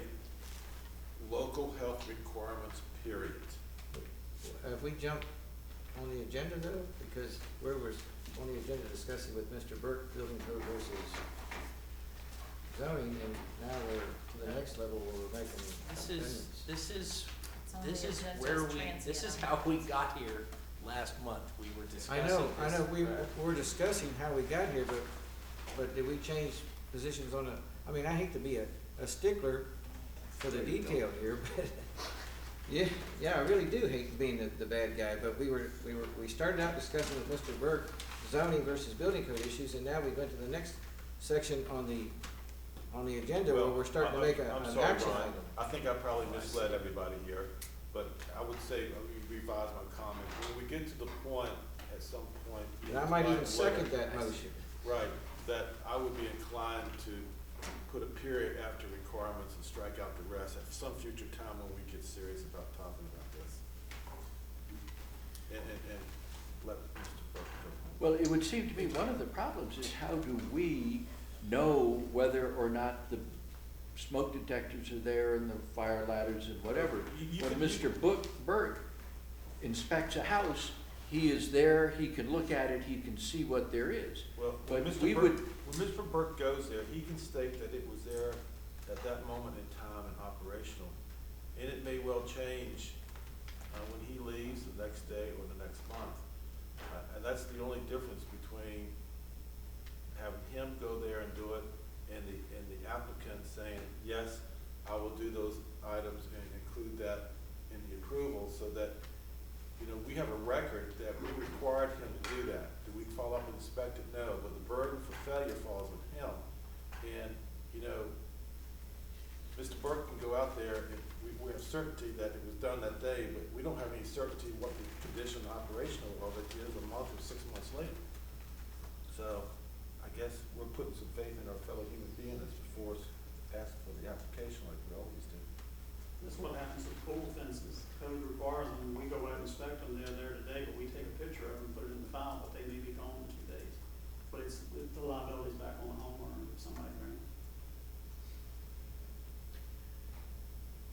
local health requirements, period. have we jumped on the agenda though? Because where was on the agenda discussing with Mr. Burke, building code versus zoning, and now we're to the next level where we're making amendments. This is It's on the agenda where as this is transient. how we got here last month. We were discussing I know, this. we were discussing how we got here, but did we change positions on I hate to be a stickler for the detail here, but yeah, I really do hate being the bad guy, but we started out discussing with Mr. Burke zoning versus building code issues, and now we went to the next section on the agenda where we're starting to make an action item. I think I probably misled everybody here, but I would say, let me revise my comment. When we get to the point, at some point. And I might even second that motion. Right, that I would be inclined to put a period after requirements and strike out the rest at some future time when we get serious about talking about this. And let Mr. Burke go. Well, it would seem to me one of the problems is how do we know whether or not the smoke detectors are there and the fire ladders and whatever. When Mr. Burke inspects a house, he is there, he can look at it, he can see what there is. Well, when But Mr. we Burke, would, when Mr. Burke goes there, he can state that it was there at that moment in time and operational. And it may well change, when he leaves the next day or the next month. And that's the only difference between having him go there and do it and the applicant saying, yes, I will do those items and include that in the approval, so that, you know, we have a record that we required him to do that. Did we follow up and inspect it? No, but the burden for failure falls on him. And, you know, Mr. Burke can go out there and we have certainty that it was done that day, but we don't have any certainty what the condition operational of it is a month or 6 months later. So I guess we're putting some faith in our fellow human beings before us asking for the application like we always do. That's what happens with pool fences. Code requires them, we go out and inspect them, they're there today, but we take a picture of them, put it in the file, but they may be gone in 2 days. But it's, the liability's back on the homeowner if somebody brings it.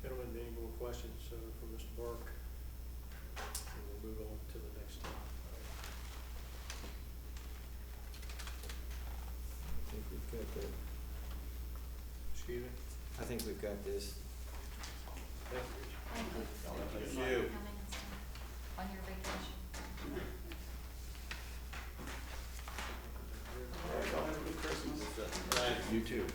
Gentlemen, any more questions for Mr. Burke? And we'll move on to the next one. I think we've got that. Excuse me? I think we've got this. Thank you, Richard. Thank you. Thank for you. coming and staying on your vacation. Have a good Christmas. you too.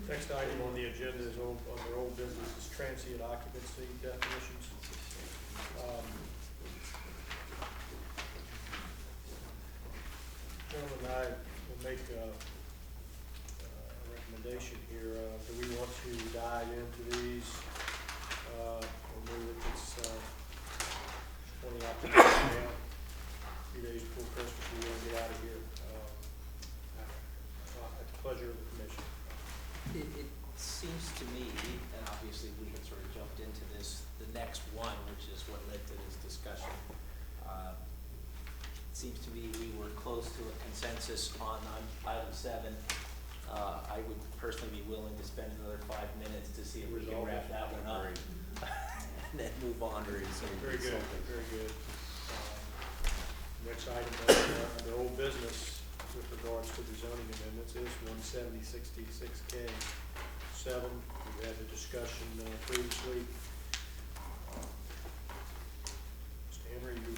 Next item on the agenda is under old business is transient occupancy definitions. Gentlemen, I will make a recommendation here. Do we want to dive into these? Or move it, it's 20 occupancy now, a few days before Christmas, we want to get out of here. At the pleasure of the commission. It seems to me, and obviously we had sort of jumped into this, the next one, which is what led to this discussion. It seems to me we were close to a consensus on item 7. I would personally be willing to spend another 5 minutes to see if we can wrap that one up. And then move on. Very good, very good. Next item under old business with regards to the zoning amendments is 17066K 7. We had the discussion previously. Mr. Henry, you seem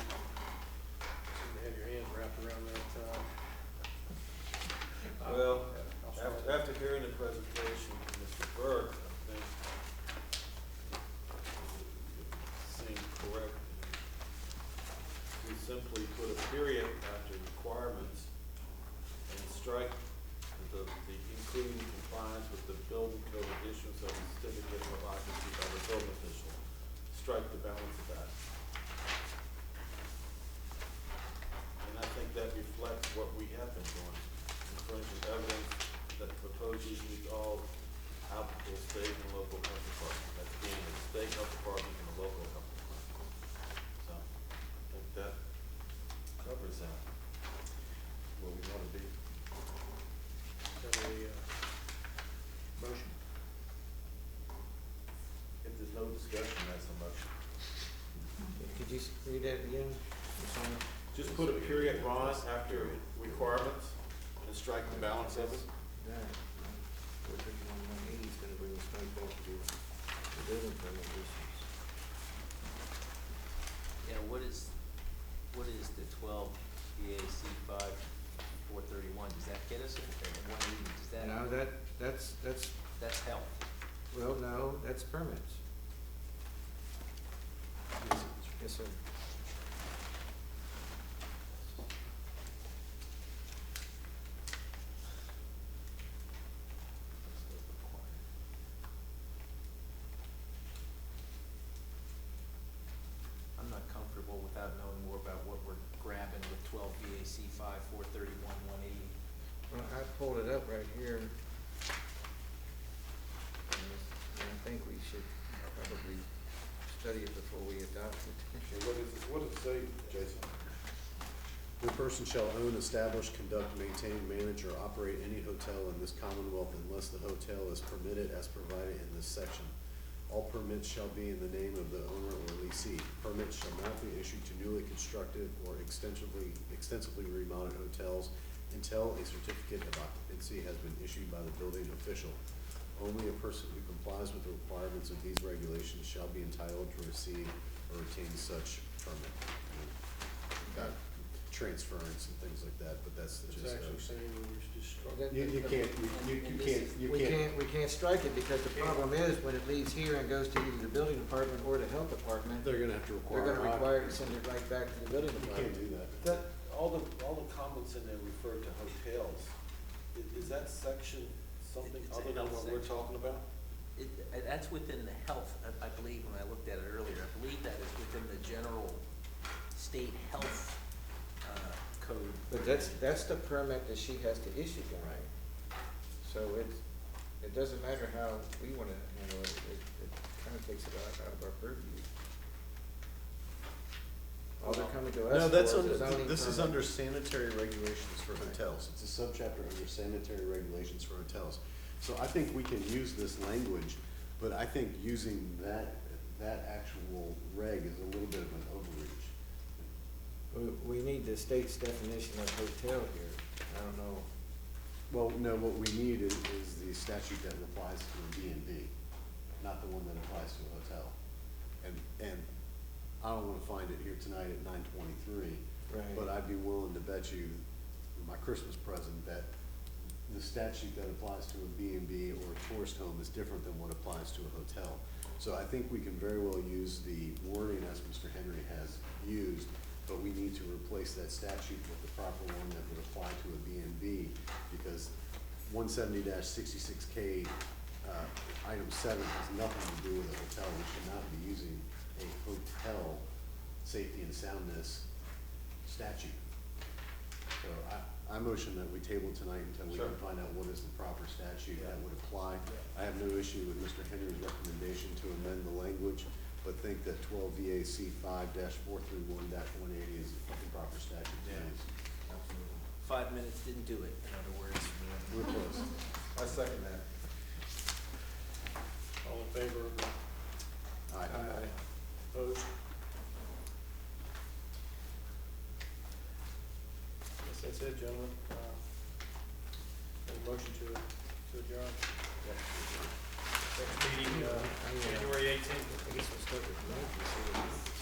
to have your hands wrapped around that. Well, I'll start. after hearing the presentation from Mr. Burke, I think it seemed correct. We simply put a period after requirements and strike the including compliance with the building code issuance of a certificate of occupancy by the building official. Strike the balance of that. And I think that reflects what we have been doing. For instance, evidence that the proposed use meets all applicable state and local health departments. That's being the state health department and the local health department. So I think that covers that, where we want to be. Have a motion. If there's no discussion, that's a motion. Could you read that again? I'm sorry. Just put a period, Ron, after requirements and strike the balance of it. That, 431-180 is gonna bring us right back to the building permit issues. Yeah, what is the 12 BAC 5431? Does that get us at 180? Does that? No, That's health. well, no, that's permits. Yes, sir. I'm not comfortable without knowing more about what we're grabbing with 12 BAC 5431-180. Well, I pulled it up right here. And I think we should probably study it before we adopt it. What does it say, Jason? No person shall own, establish, conduct, maintain, manage, or operate any hotel in this Commonwealth unless the hotel is permitted as provided in this section. All permits shall be in the name of the owner or leasee. Permits shall not be issued to newly constructed or extensively remodeled hotels until a certificate of occupancy has been issued by the building official. Only a person who complies with the requirements of these regulations shall be entitled to receive or retain such permit. Got transference and things like that, but that's It's just. actually saying we're just You can't, We can't strike it because the problem is when it leaves here and goes to either the building department or the health department, they're gonna have to they're require. gonna require to send it right back to the building You department. can't do that. That, all the comments in there refer to hotels. Is that section something It's a other than health what we're section. talking about? That's within the health, I believe, when I looked at it earlier, I believe that is within the general state health code. But that's the permit that she has to issue, John. So it doesn't matter how we wanna handle it, it kinda takes it out of our purview. All they're coming to us No, for that's is under, a zoning this is permit. under sanitary regulations for Right. hotels. It's a subchapter under sanitary regulations for hotels. So I think we can use this language, but I think using that actual reg is a little bit of an overreach. We need the state's definition of hotel here, I don't know. Well, no, what we need is the statute that applies to a B&B, not the one that applies to a hotel. And I don't wanna find it here tonight at 9:23. Right. But I'd be willing to bet you, my Christmas present, that the statute that applies to a B&B or a tourist home is different than what applies to a hotel. So I think we can very well use the wording as Mr. Henry has used, but we need to replace that statute with the proper one that would apply to a B&B, because 170-66K, item 7 has nothing to do with a hotel. We should not be using a hotel safety and soundness statute. So I motion that we table tonight until we can find out what is the proper statute that would apply. I have no issue with Mr. Henry's recommendation to amend the language, but think that 12 VAC 5-431-180 is the proper statute to use. 5 minutes didn't do it, in other words. We're close. I second that. all in favor of that? Aye. Opposed? Guess that's it, gentlemen. Any motion to adjourn? Next meeting, January 18th. I guess we'll start with Mike and see what